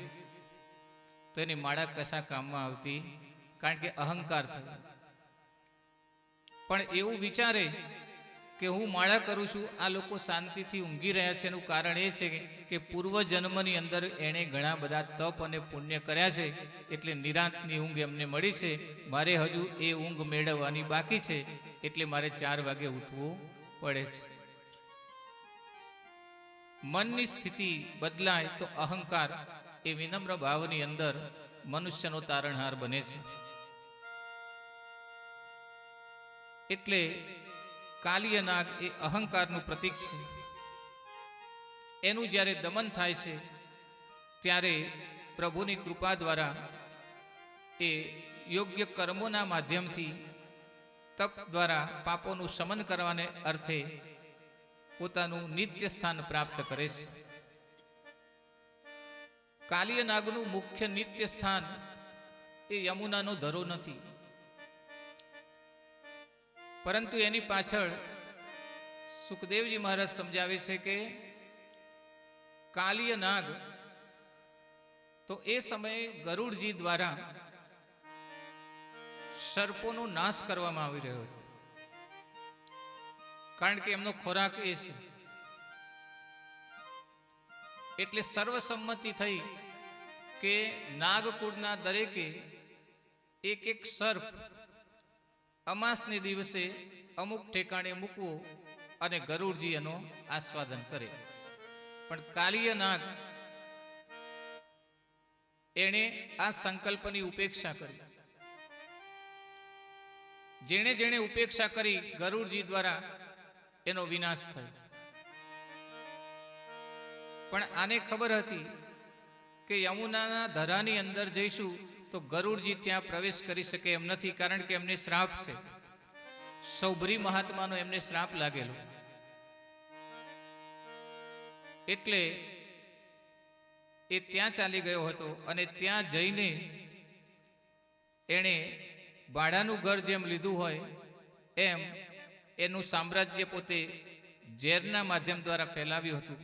A: તો એની માળા કશા કામમાં આવતી, કારણ કે અહંકાર થયો. પણ એવું વિચારે કે હું માળા કરું છું, આ લોકો શાંતિથી ઊંઘી રહ્યા છે, એનું કારણ એ છે કે પૂર્વ જન્મની અંદર એણે ઘણા બધા તપ અને પુણ્ય કર્યા છે, એટલે નિરાંતની ઊંઘ એમને મળી છે. મારે હજુ એ ઊંઘ મેળવવાની બાકી છે, એટલે મારે 4 વાગે ઉઠવું પડે છે. મનની સ્થિતિ બદલાય તો અહંકાર એ વિનમ્ર ભાવની અંદર મનુષ્યનો તારણહાર બને છે. એટલે કાલિય નાગ એ અહંકારનું પ્રતીક છે. એનું જ્યારે દમન થાય છે ત્યારે પ્રભુની કૃપા દ્વારા એ યોગ્ય કર્મોના માધ્યમથી તપ દ્વારા પાપોનું શમન કરવાને અર્થે પોતાનું નિત્ય સ્થાન પ્રાપ્ત કરે છે. કાલિય નાગનું મુખ્ય નિત્ય સ્થાન એ યમુનાનો ધરો નથી, પરંતુ એની પાછળ સુખદેવજી મહારાજ સમજાવે છે કે કાલિય નાગ તો એ સમયે ગરુડજી દ્વારા સર્પોનો નાશ કરવામાં આવી રહ્યો હતો, કારણ કે એમનો ખોરાક એ છે. એટલે સર્વસંમતિ થઈ કે નાગકુળના દરેકે એક એક સર્પ અમાસને દિવસે અમુક ઠેકાણે મૂકવો અને ગરુડજી એનો આસ્વાદન કરે. પણ કાલિય નાગ એણે આ સંકલ્પની ઉપેક્ષા કરી. જેણે જેણે ઉપેક્ષા કરી ગરુડજી દ્વારા એનો વિનાશ થયો. પણ આને ખબર હતી કે યમુનાના ધરાની અંદર જઈશું તો ગરુડજી ત્યાં પ્રવેશ કરી શકે એમ નથી, કારણ કે એમને શ્રાપ છે. સૌભરી મહાત્માનો એમને શ્રાપ લાગેલો. એટલે એ ત્યાં ચાલી ગયો હતો અને ત્યાં જઈને એણે ભાડાનું ઘર જેમ લીધું હોય એમ એનું સામ્રાજ્ય પોતે ઝેરના માધ્યમ દ્વારા ફેલાવ્યું હતું.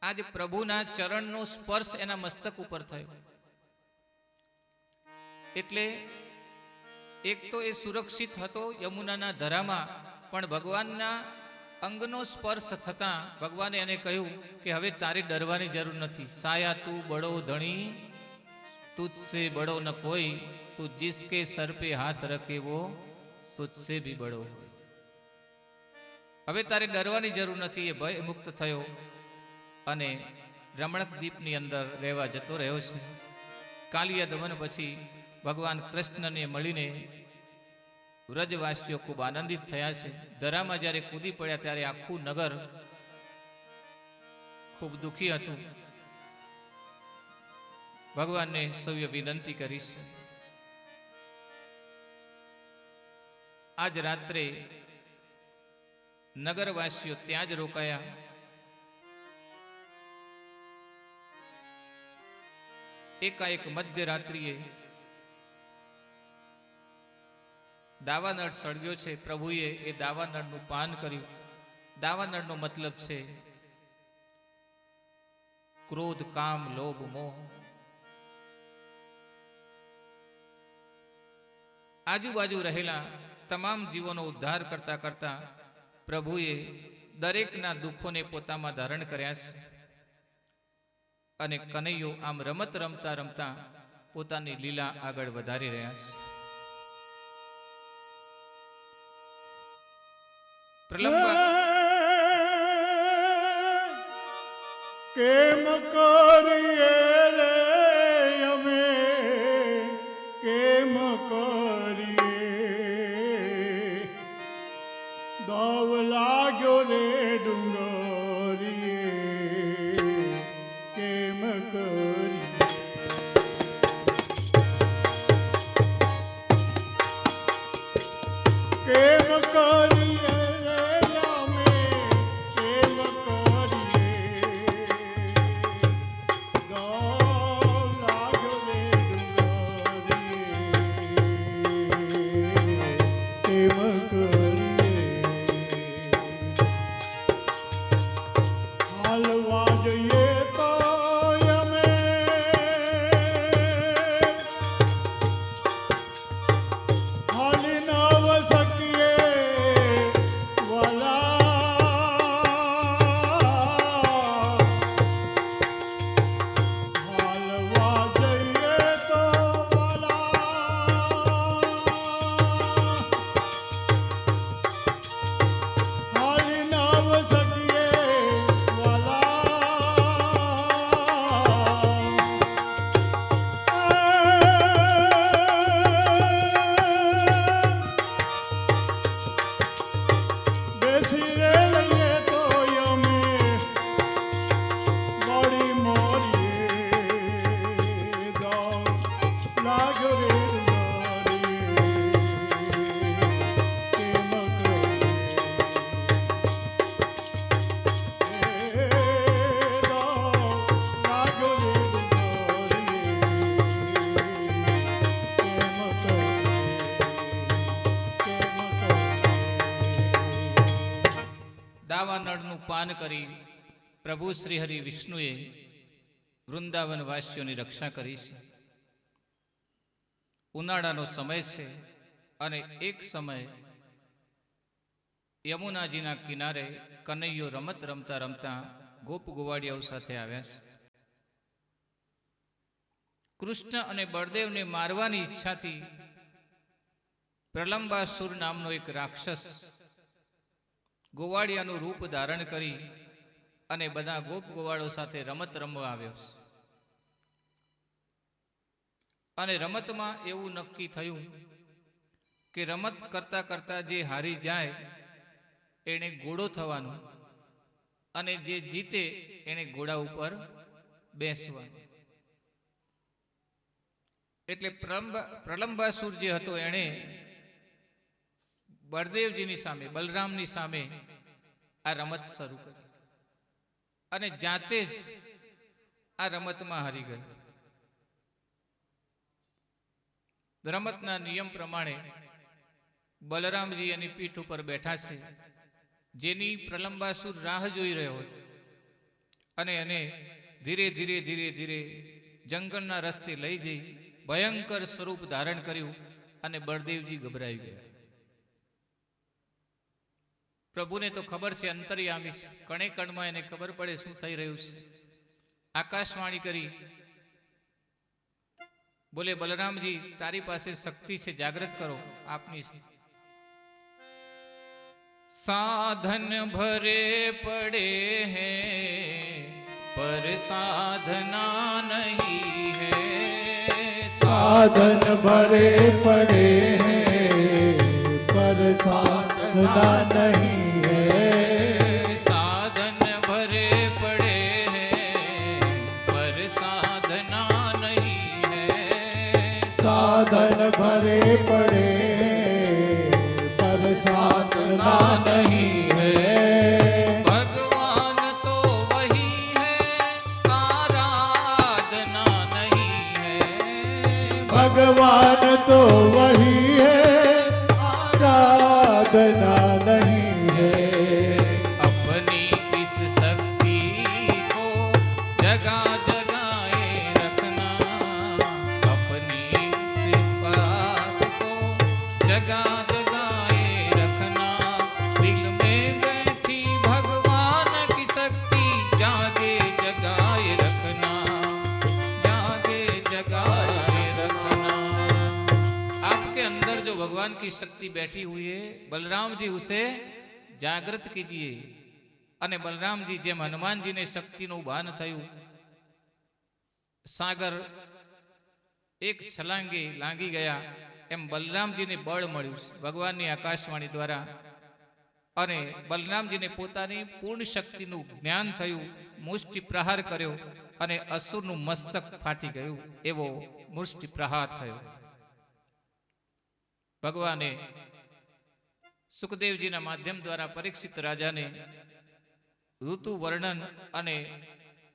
A: આજ પ્રભુના ચરણનો સ્પર્શ એના મસ્તક ઉપર થયો. એટલે એક તો એ સુરક્ષિત હતો યમુનાના ધરામાં, પણ ભગવાનના અંગનો સ્પર્શ થતાં ભગવાને એને કહ્યું કે હવે તારે ડરવાની જરૂર નથી. સાયા તું બડો ધણી તુજસે બડો ન કોઈ, તું જિસકે સર પે હાથ રખે વો તુજસે ભી બડો હોય. હવે તારે ડરવાની જરૂર નથી. એ ભય મુક્ત થયો અને રમણક દ્વીપની અંદર રહેવા જતો રહ્યો છે. કાલિય દમન પછી ભગવાન કૃષ્ણને મળીને વ્રજવાસીઓ ખૂબ આનંદિત થયા છે. ધરામાં જ્યારે કૂદી પડ્યા ત્યારે આખું નગર ખૂબ દુઃખી હતું. ભગવાનને સૌએ વિનંતી કરી છે. આજ રાત્રે નગરવાસીઓ ત્યાં જ રોકાયા એકાએક મધ્યરાત્રિએ દાવાનળ સળગ્યો છે. પ્રભુએ એ દાવાનળનું પાન કર્યું. દાવાનળનો મતલબ છે ક્રોધ, કામ, લોભ, મોહ. આજુબાજુ રહેલા તમામ જીવોનો ઉદ્ધાર કરતા કરતા પ્રભુએ દરેકના દુઃખોને પોતામાં ધારણ કર્યા છે. અને કનૈયો આમ રમત રમતા રમતા પોતાની લીલા આગળ વધારી રહ્યા છે. પ્રલંબા
B: કેમ કરીએ રે અમે, કેમ કરીએ, દાવ લાગ્યો રે ડુંગરીએ, કેમ કરીએ. કેમ કરીએ રે અમે, કેમ કરીએ, દાવ લાગ્યો રે ડુંગરીએ, કેમ કરીએ. હાલવા જઈએ તો અમે હાલી નવ શકીએ વાલા, હાલવા જઈએ તો વાલા, હાલી નવ શકીએ બેસી રે લઈએ તો અમે બળી મોરીએ, દાવ લાગ્યો રે
A: દાવાનળનું પાન કરી પ્રભુ શ્રી હરિ વિષ્ણુએ વૃંદાવન વાસીઓની રક્ષા કરી છે. ઉનાળાનો સમય છે અને એક સમય યમુનાજીના કિનારે કનૈયો રમત રમતા રમતા ગોપ ગોવાળિયાઓ સાથે આવ્યા છે. કૃષ્ણ અને બળદેવને મારવાની ઈચ્છાથી પ્રલંબાસુર નામનો એક રાક્ષસ ગોવાળિયાનું રૂપ ધારણ કરી અને બધા ગોપ ગોવાળો સાથે રમત રમવા આવ્યો. અને રમતમાં એવું નક્કી થયું કે રમત કરતા કરતા જે હારી જાય એને ઘોડો થવાનું અને જે જીતે એને ઘોડા ઉપર બેસવાનું. એટલે પ્રલંબાસુર જે હતો એણે બળદેવજીની સામે, બલરામની સામે આ રમત શરૂ કરી અને જાતે જ આ રમતમાં હારી ગયો. રમતના નિયમ પ્રમાણે બલરામજી એની પીઠ ઉપર બેઠા છે, જેની પ્રલંબાસુર રાહ જોઈ રહ્યો હતો અને એને ધીરે ધીરે ધીરે ધીરે જંગલના રસ્તે લઈ જઈ ભયંકર સ્વરૂપ ધારણ કર્યું અને બળદેવજી ગભરાઈ ગયા. પ્રભુને તો ખબર છે, અંતર્યામી છે, કણે કણમાં એને ખબર પડે શું થઈ રહ્યું છે. આકાશવાણી કરી, બોલે બલરામજી તારી પાસે શક્તિ છે, જાગૃત કરો, આપની છે. સાધન ભરે પડે हैं पर साधना नहीं है.
B: साधन भरे पड़े हैं पर साधना नहीं है.
A: साधन भरे पड़े हैं पर साधना नहीं है.
B: साधन भरे पड़े पर साधना नहीं है.
A: भगवान तो वही है, आराधना नहीं
B: भगवान तो वही है, आराधना नहीं है।
A: अपनी इस शक्ति को जगा जगाए रखना, अपनी इस बात को जगा जगाए रखना, दिल में बैठी भगवान की शक्ति जागे जगाए रखना, जागे जगाए रखना। आपके अंदर जो भगवान की शक्ति बैठी हुई है, बलराम जी उसे જાગૃત કીજીએ। અને બલરામજી જેમ હનુમાનજીને શક્તિનું ભાન થયું, સાગર એક છલાંગે લાગી ગયા, એમ બલરામજીને બળ મળ્યું ભગવાનની આકાશવાણી દ્વારા। અને બલરામજીને પોતાની પૂર્ણ શક્તિનું જ્ઞાન થયું, મુષ્ટિ પ્રહાર કર્યો અને અસુરનું મસ્તક ફાટી ગયું, એવો મુષ્ટિ પ્રહાર થયો। ભગવાને સુખદેવજીના માધ્યમ દ્વારા પરીક્ષિત રાજાને ઋતુ વર્ણન અને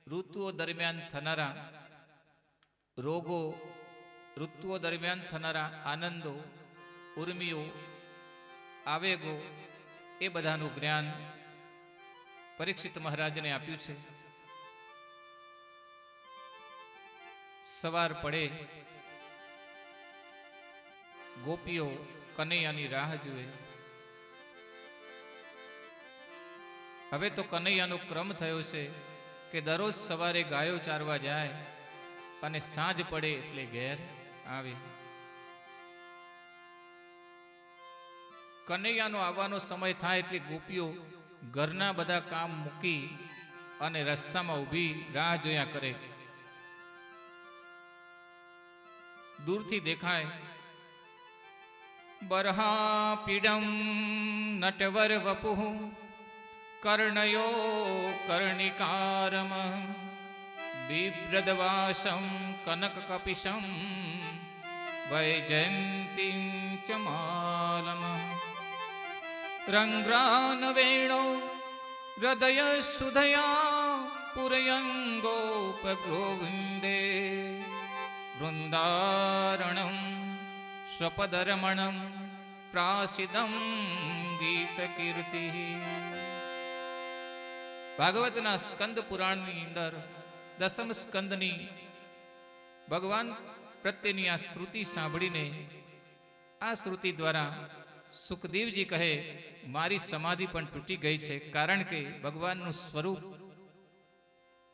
A: ઋતુઓ દરમિયાન થનારા રોગો, ઋતુઓ દરમિયાન થનારા આનંદો, ઉર્મિઓ, આવેગો, એ બધાનું જ્ઞાન પરીક્ષિત મહારાજને આપ્યું છે। સવાર પડે ગોપીઓ કનૈયાની રાહ જુએ। હવે તો કનૈયાનો ક્રમ થયો છે કે દરરોજ સવારે ગાયો ચારવા જાય અને સાંજ પડે એટલે ઘેર આવે। કનૈયાનો આવવાનો સમય થાય એટલે ગોપીઓ ઘરના બધા કામ મૂકી અને રસ્તામાં ઊભી રાહ જોયા કરે। દૂરથી દેખાય બરહા પીડમ નટવર વપુઃ કર્ણયો કર્ણિકારમ બિભ્રદવાસમ કનક કપિશમ વૈજયંતીં ચ માલમ રંગ્રાન વેણો હૃદય સુધયા પુરયંગોપગોવિંદે વૃંદારણમ સ્વપદરમણમ પ્રાસિદમ ગીત કીર્તિ। ભાગવતના સ્કંદ પુરાણની અંદર દસમ સ્કંદની ભગવાન પ્રત્યેની આ શ્રુતિ સાંભળીને, આ શ્રુતિ દ્વારા સુખદેવજી કહે મારી સમાધિ પણ તૂટી ગઈ છે, કારણ કે ભગવાનનું સ્વરૂપ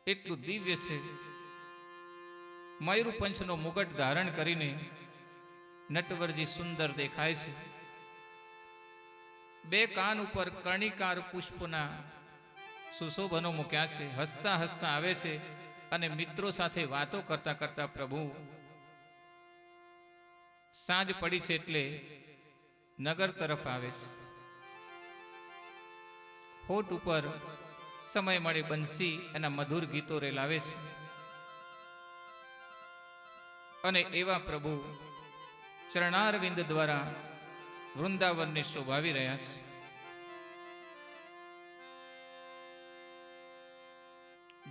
A: એટલું દિવ્ય છે। મયુરપંચનો મુગટ ધારણ કરીને નટવરજી સુંદર દેખાય છે। બે કાન ઉપર કર્ણિકાર પુષ્પના સુશોભનો મૂક્યા છે। હસતા હસતા આવે છે અને મિત્રો સાથે વાતો કરતા કરતા પ્રભુ સાંજ પડી છે એટલે નગર તરફ આવે છે। હોઠ ઉપર સમય મળે બંસી એના મધુર ગીતો રેલાવે છે અને એવા પ્રભુ ચરણારવિંદ દ્વારા વૃંદાવનને શોભાવી રહ્યા છે।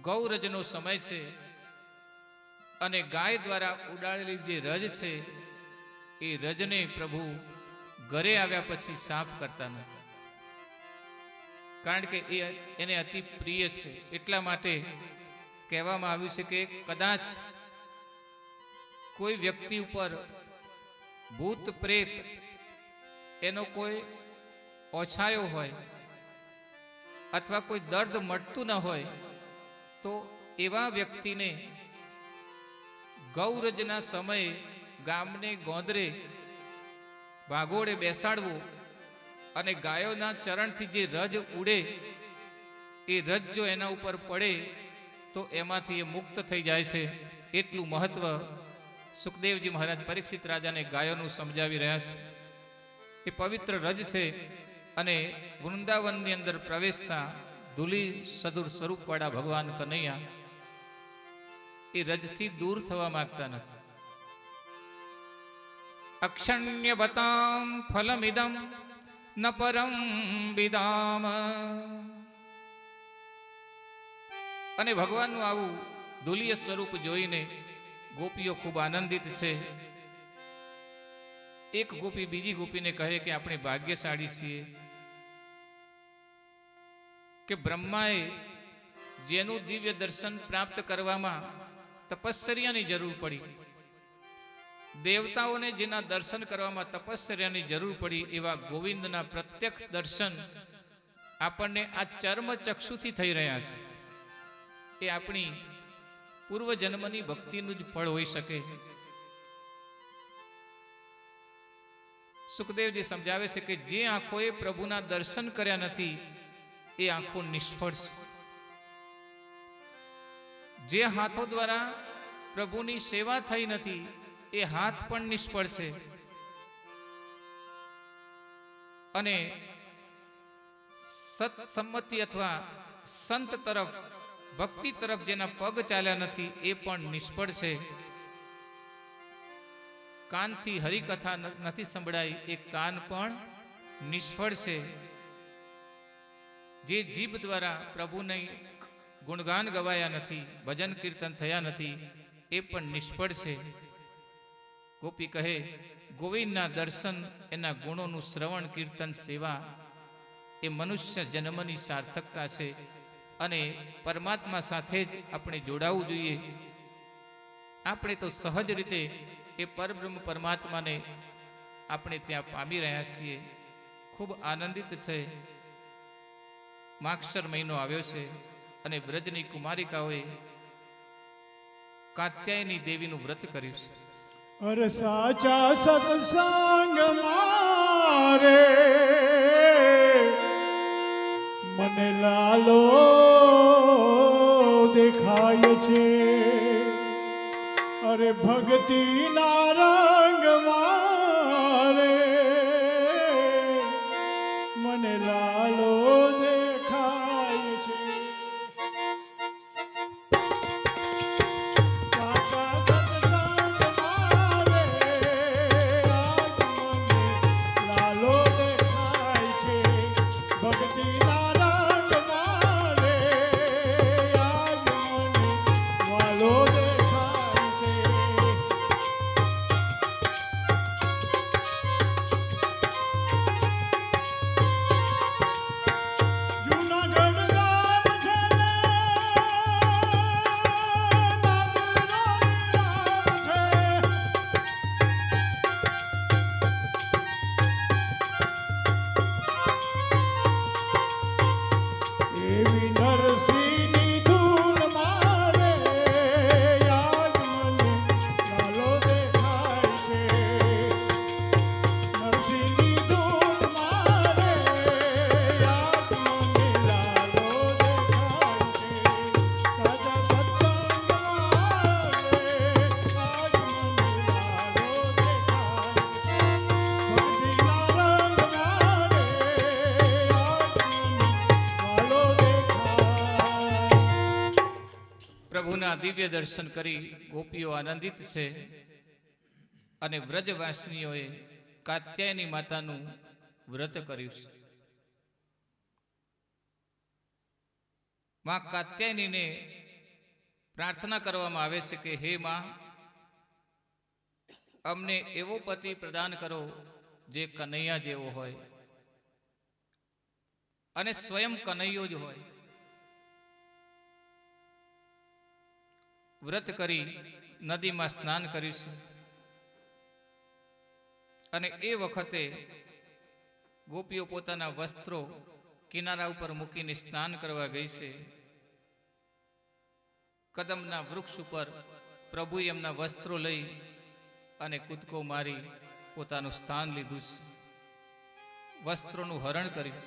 A: ગૌરજનો સમય છે અને ગાય દ્વારા ઉડાડેલી જે રજ છે એ રજને પ્રભુ ઘરે આવ્યા પછી સાફ કરતા નથી, કારણ કે એને અતિ પ્રિય છે। એટલા માટે કહેવામાં આવ્યું છે કે કદાચ કોઈ વ્યક્તિ ઉપર ભૂત પ્રેત એનો કોઈ ઓછાયો હોય અથવા કોઈ દર્દ મટતું ન હોય તો એવા વ્યક્તિને ગૌરજના સમયે ગામને ગોંદરે ભાગોળે બેસાડવું અને ગાયોના ચરણથી જે રજ ઉડે એ રજ જો એના ઉપર પડે તો એમાંથી એ મુક્ત થઈ જાય છે। એટલું મહત્વ સુખદેવજી મહારાજ પરીક્ષિત રાજાને ગાયોનું સમજાવી રહ્યા છે। એ પવિત્ર રજ છે અને વૃંદાવનની અંદર પ્રવેશતા ધૂલી સદુર સ્વરૂપવાળા ભગવાન કનૈયા એ રજથી દૂર થવા માંગતા નથી। અક્ષણ્યવતામ ફલમિદમ ન પરમ વિદામ। અને ભગવાનનું આવું ધૂલીય સ્વરૂપ જોઈને ગોપીઓ ખૂબ આનંદિત છે એક ગોપી બીજી ગોપીને કહે કે આપણે ભાગ્યશાળી છીએ કે બ્રહ્માએ જેનું દિવ્ય દર્શન પ્રાપ્ત કરવામાં તપશ્ચર્યાની જરૂર પડી, દેવતાઓને જેના દર્શન કરવામાં તપશ્ચર્યાની જરૂર પડી, એવા ગોવિંદના પ્રત્યક્ષ દર્શન આપણને આ ચર્મ ચક્ષુથી થઈ રહ્યા છે. એ આપણી પૂર્વજન્મની ભક્તિનું જ ફળ હોઈ શકે. સુખદેવજી સમજાવે છે કે જે આંખોએ પ્રભુના દર્શન કર્યા નથી એ આંખો નિષ્ફળ છે. જે હાથો દ્વારા પ્રભુની સેવા થઈ નથી એ હાથ પણ નિષ્ફળ છે. અને સત્સંમતિ અથવા સંત તરફ ભક્તિ તરફ જેના પગ ચાલ્યા નથી એ પણ નિષ્ફળ છે. કાનથી હરિકથા નથી સંભળાઈ એ કાન પણ નિષ્ફળ છે. જે જીભ દ્વારા પ્રભુને ગુણગાન ગવાયા નથી, ભજન કીર્તન થયા નથી એ પણ નિષ્ફળ છે. ગોપી કહે ગોવિંદના દર્શન, એના ગુણોનું શ્રવણ કીર્તન સેવા એ મનુષ્ય જન્મની સાર્થકતા છે. અને પરમાત્મા સાથે જ આપણે જોડાવું જોઈએ. આપણે તો સહજ રીતે એ પરબ્રહ્મ પરમાત્માને આપણે ત્યાં પામી રહ્યા છીએ. ખૂબ આનંદિત છે. માગશર મહિનો આવ્યો છે અને વ્રજની કુમારિકાઓએ કાત્યાયની દેવીનું વ્રત કર્યું છે.
B: અરે સાચા સત્સંગ મારે મને લાલો દેખાય છે. અરે ભક્તિ ના રંગ મારે મને લાલો દેખાય છે. સાચા સત્સંગ મારે આજ મને લાલો દેખાય છે. ભક્તિ ના રંગ મારે આજ મને વાલો દેખાય છે. જૂનાગઢ ગામ છે ને નાગરાણી ગામ છે. એવી નરસિંહની ધૂન મારે આજ મને લાલો દેખાય છે. નરસિંહની ધૂન મારે આજ મને લાલો દેખાય છે. સાચા સત્સંગ મારે આજ મને લાલો દેખાય છે. ભક્તિના રંગ મારે આજ મને વાલો દેખાય.
A: પ્રભુના દિવ્ય દર્શન કરી ગોપીઓ આનંદિત છે અને વ્રજવાસીનીઓએ કાત્યાયની માતાનું વ્રત કર્યું છે. માં કાત્યાયનીને પ્રાર્થના કરવામાં આવે છે કે હે માં, અમને એવો પતિ પ્રદાન કરો જે કનૈયા જેવો હોય અને સ્વયં કનૈયો જ હોય. વ્રત કરી નદીમાં સ્નાન કર્યું છે અને એ વખતે ગોપીઓ પોતાના વસ્ત્રો કિનારા ઉપર મૂકીને સ્નાન કરવા ગઈ છે. કદમના વૃક્ષ ઉપર પ્રભુએ એમના વસ્ત્રો લઈ અને કૂદકો મારી પોતાનું સ્થાન લીધું છે. વસ્ત્રોનું હરણ કર્યું.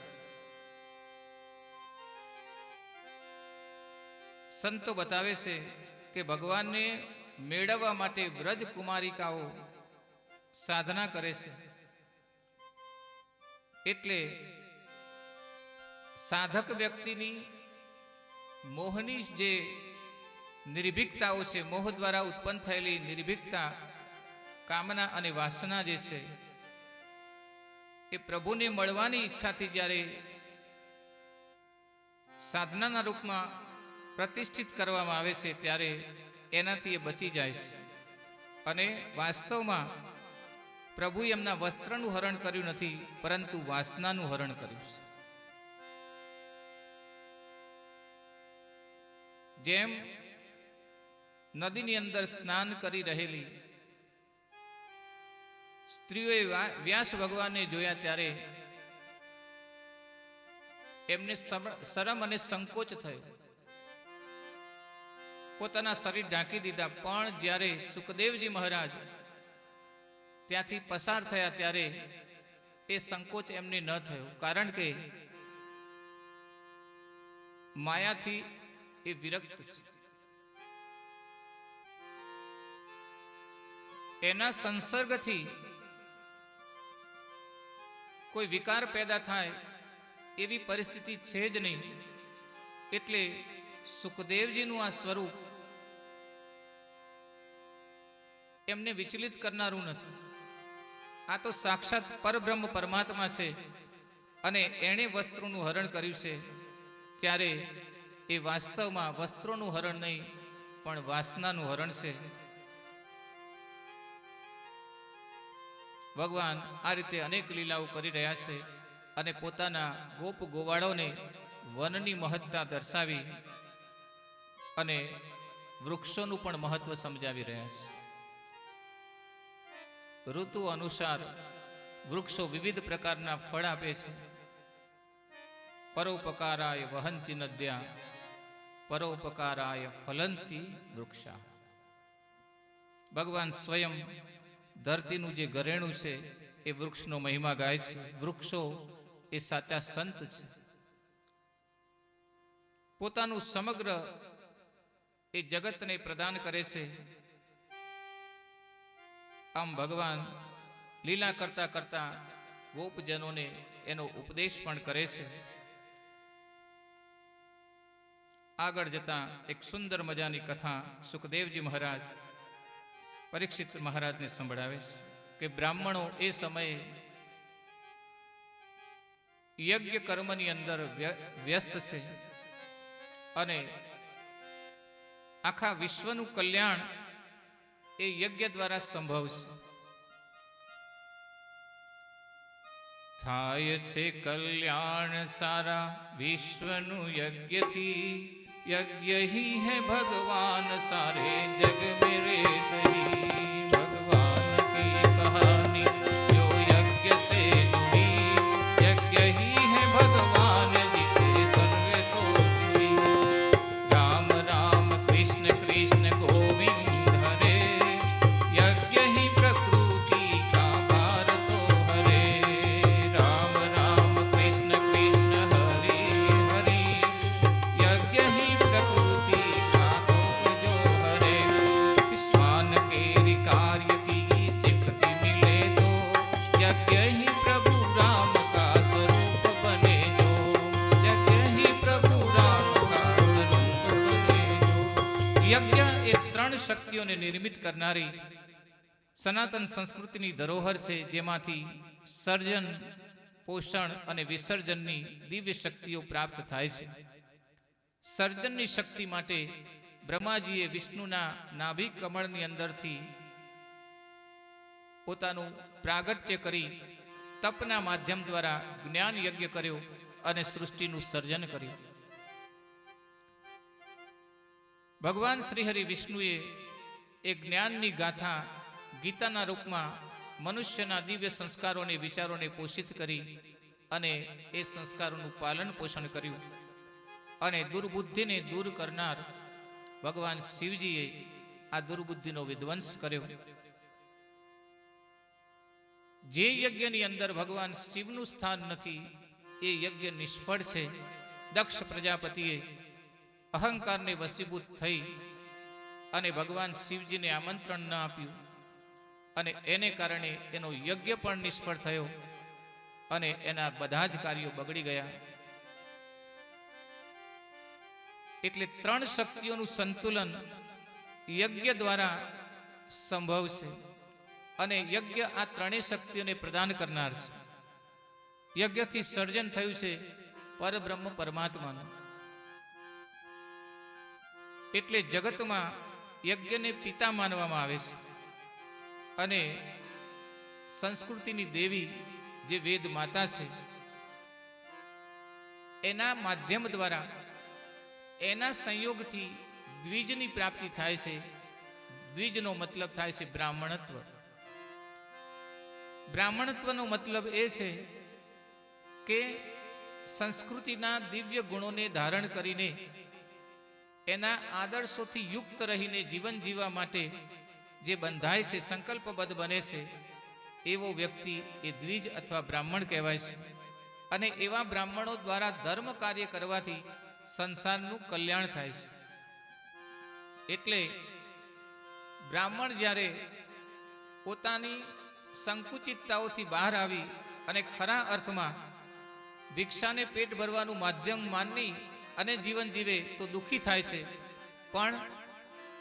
A: સંતો બતાવે છે કે ભગવાનને મેળવવા માટે વ્રજ કુમારિકાઓ સાધના કરે છે. એટલે સાધક વ્યક્તિની મોહની જે નિર્ભીકતાઓ છે, મોહ દ્વારા ઉત્પન્ન થયેલી નિર્ભીકતા, કામના અને વાસના જે છે એ પ્રભુને મળવાની ઈચ્છાથી જ્યારે સાધનાના રૂપમાં પ્રતિષ્ઠિત કરવામાં આવે છે ત્યારે એનાથી એ બચી જાય છે અને વાસ્તવમાં પ્રભુ એમના વસ્ત્રનું હરણ કર્યું નથી, પરંતુ વાસનાનું હરણ કર્યું છે. જેમ નદીની અંદર સ્નાન કરી રહેલી સ્ત્રીઓએ વ્યાસ ભગવાનને જોયા ત્યારે એમને શરમ અને સંકોચ થયો, પોતાના શરીર ઢાંકી દીધા. પણ જ્યારે સુખદેવજી મહારાજ ત્યાંથી પસાર થયા ત્યારે એ સંકોચ એમને ન થયો, કારણ કે માયાથી એ વિરક્ત છે. એના સંસર્ગથી કોઈ વિકાર પેદા થાય એવી પરિસ્થિતિ છે જ નહીં. એટલે સુખદેવજીનું આ સ્વરૂપ એમને વિચલિત કરનારું નથી. આ તો સાક્ષાત પરબ્રહ્મ પરમાત્મા છે અને એણે વસ્ત્રોનું હરણ કર્યું છે. ત્યારે એ વાસ્તવમાં વસ્ત્રોનું હરણ નહીં, પણ વાસનાનું હરણ છે. ભગવાન આ રીતે અનેક લીલાઓ કરી રહ્યા છે અને પોતાના ગોપ ગોવાળોને વનની મહત્તા દર્શાવી અને વૃક્ષોનું પણ મહત્વ સમજાવી રહ્યા છે. ઋતુ અનુસાર વૃક્ષો વિવિધ પ્રકારના ફળ આપે છે. પરોપકારાય વહંતી નદ્યા, પરોપકારાય ફલંતી વૃક્ષા. ભગવાન સ્વયં ધરતીનું જે ઘરેણું છે એ વૃક્ષનો મહિમા ગાય છે. વૃક્ષો એ સાચા સંત છે. પોતાનું સમગ્ર એ જગતને પ્રદાન કરે છે. આમ ભગવાન લીલા કરતા કરતા ગોપજનોને એનો ઉપદેશ પણ કરે છે. આગળ જતા એક સુંદર મજાની કથા સુખદેવજી મહારાજ પરીક્ષિત મહારાજને સંભળાવે છે કે બ્રાહ્મણો એ સમયે યજ્ઞ કર્મની અંદર વ્યસ્ત છે અને આખા વિશ્વનું કલ્યાણ એ યજ્ઞ દ્વારા સંભવશે. થાય છે કલ્યાણ સારા વિશ્વનું યજ્ઞથી, यज्ञ ही है भगवान सारे जग में रहती. भगवान की कहानी जो यज्ञ से जुड़ी, यज्ञ ही है भगवान जिसे सर्वे तो जुड़ी. राम राम कृष्ण कृष्ण गोविंद हरे, यज्ञ ही प्रकृति का भार तो हरे. राम राम कृष्ण कृष्ण हरि हरि, यज्ञ ही प्रकृति का तो जो हरे. विश्वान के कार्य की सिद्धि मिले तो, यज्ञ ही प्रभु राम का स्वरूप बने जो. यज्ञ ही प्रभु राम का स्वरूप बने जो. यज्ञ એ ત્રણ શક્તિઓને નિર્મિત કરનારી સનાતન સંસ્કૃતિની ધરોહર છે, જેમાંથી સર્જન, પોષણ અને વિસર્જનની દિવ્ય શક્તિઓ પ્રાપ્ત થાય છે. સર્જનની શક્તિ માટે બ્રહ્માજીએ વિષ્ણુના નાભિ કમળની અંદરથી પોતાનું પ્રાગટ્ય કરી તપના માધ્યમ દ્વારા જ્ઞાન યજ્ઞ કર્યો અને સૃષ્ટિનું સર્જન કર્યું. ભગવાન શ્રી હરિ વિષ્ણુએ એ જ્ઞાનની ગાથા ગીતાના રૂપમાં મનુષ્યના દિવ્ય સંસ્કારોને વિચારોને પોષિત કરી અને એ સંસ્કારોનું પાલન પોષણ કર્યું. અને દુર્બુદ્ધિને દૂર કરનાર ભગવાન શિવજીએ આ દુર્બુદ્ધિનો વિધ્વંસ કર્યો. જે યજ્ઞની અંદર ભગવાન શિવનું સ્થાન નથી એ યજ્ઞ નિષ્ફળ છે. દક્ષ પ્રજાપતિએ અહંકારને વશીભૂત થઈ અને ભગવાન શિવજીને આમંત્રણ ન આપ્યું અને એને કારણે એનો યજ્ઞ પણ નિષ્ફળ થયો અને એના બધા જ કાર્યો બગડી ગયા. એટલે ત્રણ શક્તિઓનું સંતુલન યજ્ઞ દ્વારા સંભવ છે અને યજ્ઞ આ ત્રણેય શક્તિઓને પ્રદાન કરનાર છે. યજ્ઞથી સર્જન થયું છે પરબ્રહ્મ પરમાત્માનું. એટલે જગતમાં યજ્ઞને પિતા માનવામાં આવે છે અને સંસ્કૃતિની દેવી જે વેદ માતા છે એના માધ્યમ દ્વારા એના સંયોગથી દ્વિજની પ્રાપ્તિ થાય છે. દ્વિજનો મતલબ થાય છે બ્રાહ્મણત્વ. બ્રાહ્મણત્વનો મતલબ એ છે કે સંસ્કૃતિના દિવ્ય ગુણોને ધારણ કરીને એના આદર્શોથી યુક્ત રહીને જીવન જીવવા માટે જે બંધાય છે, સંકલ્પબદ્ધ બને છે, એવો વ્યક્તિ એ દ્વિજ અથવા બ્રાહ્મણ કહેવાય છે. અને એવા બ્રાહ્મણો દ્વારા ધર્મ કાર્ય કરવાથી સંસારનું કલ્યાણ થાય છે. એટલે બ્રાહ્મણ જ્યારે પોતાની સંકુચિતતાઓથી બહાર આવી અને ખરા અર્થમાં ભિક્ષાને પેટ ભરવાનું માધ્યમ માની અને જીવન જીવે તો દુઃખી થાય છે. પણ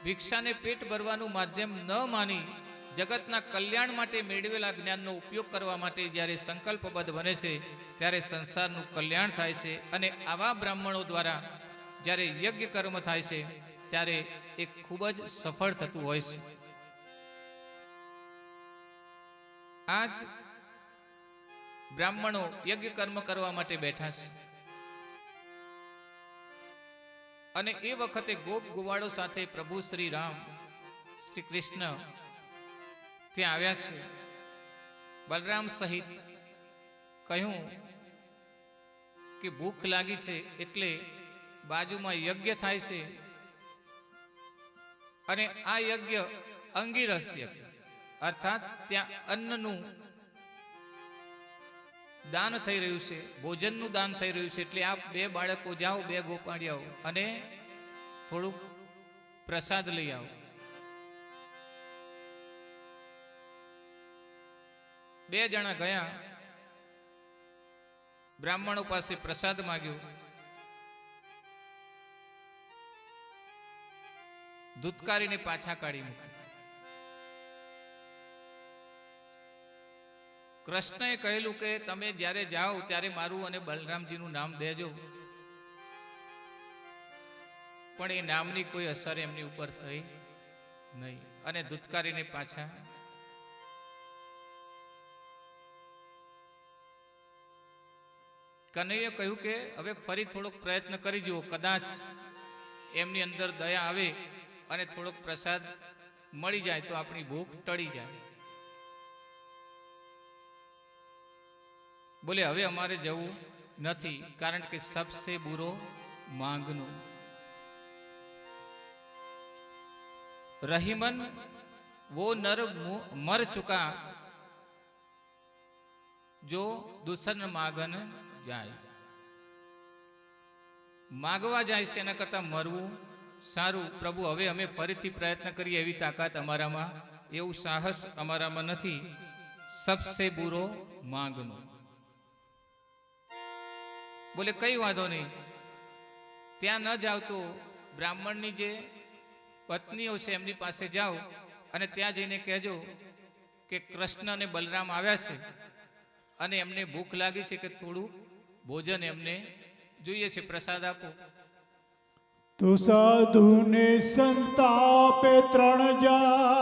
A: ભિક્ષાને પેટ ભરવાનું માધ્યમ ન માની જગતના કલ્યાણ માટે મેળવેલા જ્ઞાનનો ઉપયોગ કરવા માટે જ્યારે સંકલ્પબદ્ધ બને છે ત્યારે સંસારનું કલ્યાણ થાય છે. અને આવા બ્રાહ્મણો દ્વારા જ્યારે યજ્ઞ કર્મ થાય છે ત્યારે એ ખૂબ જ સફળ થતું હોય છે. આજ બ્રાહ્મણો યજ્ઞ કર્મ કરવા માટે બેઠા છે અને એ વખતે ગોપ ગોવાળો સાથે પ્રભુ શ્રી રામ શ્રી કૃષ્ણ ત્યાં આવ્યા છે. બલરામ સહિત કહ્યું કે ભૂખ લાગી છે એટલે બાજુમાં યજ્ઞ થાય છે અને આ યજ્ઞ અંગિરસ યજ્ઞ અર્થાત ત્યાં અન્નનું દાન થઈ રહ્યું છે, ભોજનનું દાન થઈ રહ્યું છે. એટલે આપ બે બાળકો જાઓ, બે ગોપાળિયાઓ અને થોડુંક પ્રસાદ લઈ આવો. બે જણા ગયા, બ્રાહ્મણો પાસે પ્રસાદ માંગ્યો. ધૂતકારીને પાછા કાઢી મૂક્યા. કૃષ્ણએ કહેલું કે તમે જ્યારે જાઓ ત્યારે મારું અને બલરામજીનું નામ દેજો. પણ એ નામની કોઈ અસર એમની ઉપર થઈ નહીં અને ધૂતકારીને પાછા. કનૈયે કહ્યું કે હવે ફરી થોડોક પ્રયત્ન કરી જુઓ, કદાચ એમની અંદર દયા આવે અને થોડોક પ્રસાદ મળી જાય તો આપણી ભૂખ ટળી જાય. બોલે હવે અમારે જવું નથી, કારણ કે સબસે બુરો માંગનો. રહીમન वो नर मर चुका जो दूसर मागन जाए. मागवा जाए છે એના કરતા મરવું સારું. પ્રભુ હવે અમે ફરીથી પ્રયત્ન કરીએ એવી તાકાત અમારામાં, એવું સાહસ અમારામાં નથી. સબસે બુરો માંગનો. બોલે કઈ વાંધો નહીં, ત્યાં ન જાવ તો બ્રાહ્મણની જે પત્નીઓ છે એમની પાસે જાઓ અને ત્યાં જઈને કહેજો કે કૃષ્ણ અને બલરામ આવ્યા છે અને એમને ભૂખ લાગી છે કે થોડું ભોજન એમને જોઈએ છે, પ્રસાદ આપો.
B: તો સાધુને સંતાપે ત્રણ જાય,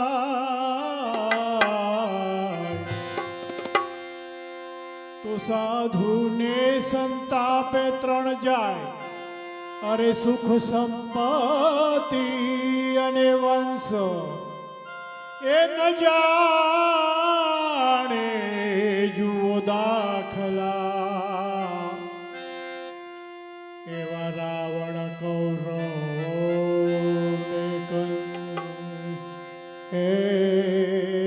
B: તો સાધુને સંતાપે ત્રણ જાય. અરે સુખ સંપત્તિ અને વંશ એ ન જાણે જુઓ દાખલા. એવા રાવણ કૌરવ ને કંસ, હે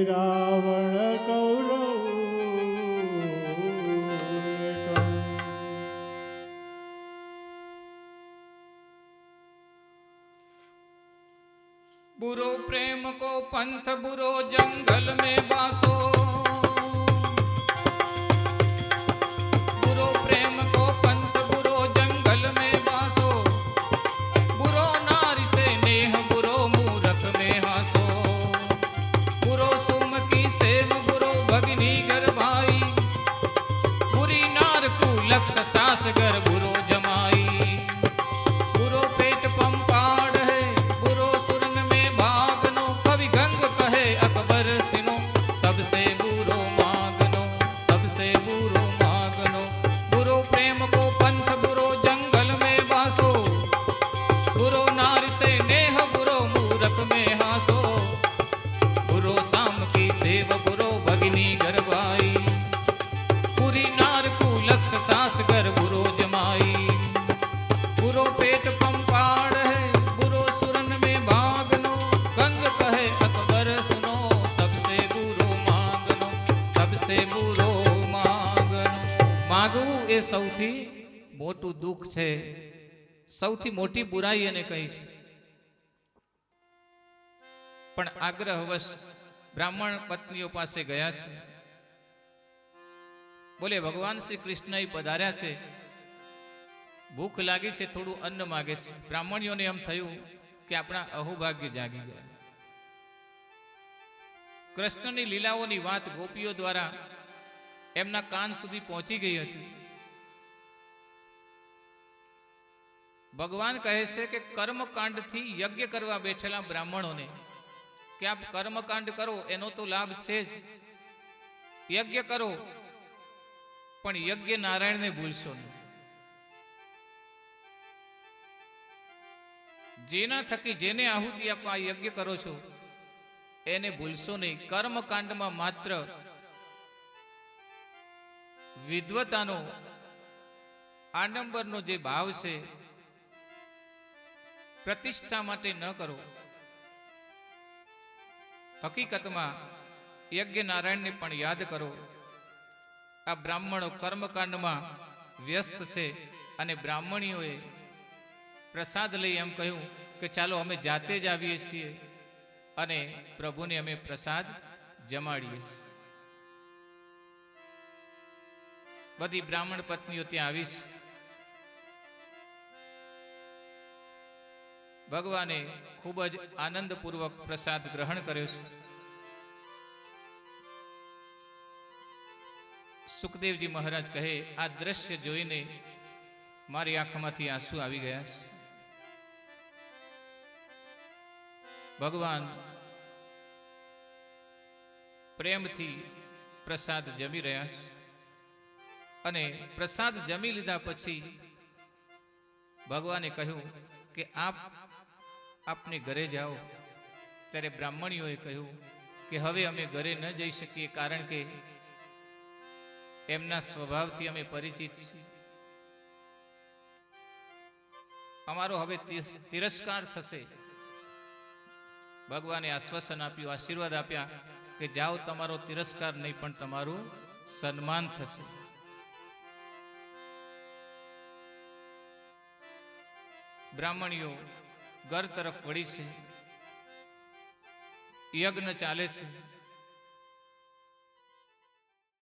B: રાવણ કૌરવ ને કંસ.
A: बुरो प्रेम को पंथ बुरो जंगल में बासो. बुरो प्रेम को पंथ बुरो जंगल में बासो. बुरो नारी से नेह बुरो मूरख में हासो. बुरो सुम की सेव बुरो भगिनी घर भाई. बुरी नार को लक्ष्य सास घर बुरो जमाई. बुरो पेट पंपाड़ है बुरो सुरन में भागनो. कवि गंग कहे अकबर સે બુરો માગનો. માગવું એ સૌથી મોટું દુઃખ છે, સૌથી મોટી બુરાઈ એને કહીશ. પણ આગ્રહવશ બ્રાહ્મણ પત્નીઓ પાસે ગયા છે. બોલે ભગવાન શ્રી કૃષ્ણ પધાર્યા છે, ભૂખ લાગી છે, થોડું અન્ન માગે છે. બ્રાહ્મણીઓને એમ થયું કે આપણા અહોભાગ્ય જાગી ગયા. કૃષ્ણની લીલાઓની વાત ગોપીઓ દ્વારા એમના કાન સુધી પહોંચી ગઈ હતી. ભગવાન કહે છે કે કર્મકાંડથી યજ્ઞ કરવા બેઠેલા બ્રાહ્મણોને કે આપ કર્મકાંડ કરો એનો તો લાભ છે જ, યજ્ઞ કરો પણ યજ્ઞ નારાયણને ભૂલશો નહીં. જેના થકી જેને આહુતિ આપવા યજ્ઞ કરો છો એને ભૂલશો નહીં. કર્મકાંડમાં માત્ર વિદ્વતાનો આડંબરનો જે ભાવ છે, પ્રતિષ્ઠા માટે ન કરો. હકીકતમાં યજ્ઞ નારાયણને પણ યાદ કરો. આ બ્રાહ્મણો કર્મકાંડમાં વ્યસ્ત છે અને બ્રાહ્મણીઓએ પ્રસાદ લઈ એમ કહ્યું કે ચાલો અમે જાતે જ આવીએ છીએ અને પ્રભુને અમે પ્રસાદ જમાડીએ છીએ. બધી બ્રાહ્મણ પત્નીઓ ત્યાં આવીશ. ભગવાને ખૂબ જ આનંદપૂર્વક પ્રસાદ ગ્રહણ કર્યો છે. સુખદેવજી મહારાજ કહે, આ દ્રશ્ય જોઈને મારી આંખમાંથી આંસુ આવી ગયા છે. ભગવાન પ્રેમથી પ્રસાદ જમી રહ્યા છે અને પ્રસાદ જમી લીધા પછી ભગવાને કહ્યું કે આપને ઘરે જાઓ. ત્યારે બ્રાહ્મણીઓએ કહ્યું કે હવે અમે ઘરે ન જઈ શકીએ, કારણ કે એમના સ્વભાવથી અમે પરિચિત છીએ. અમારો હવે તિરસ્કાર થશે. ભગવાને આશ્વાસન આપ્યું, આશીર્વાદ આપ્યા કે જાઓ, તમારો તિરસ્કાર નહીં પણ તમારું સન્માન થશે. બ્રાહ્મણીઓ ઘર તરફ વળી છે. યજ્ઞ ચાલે છે.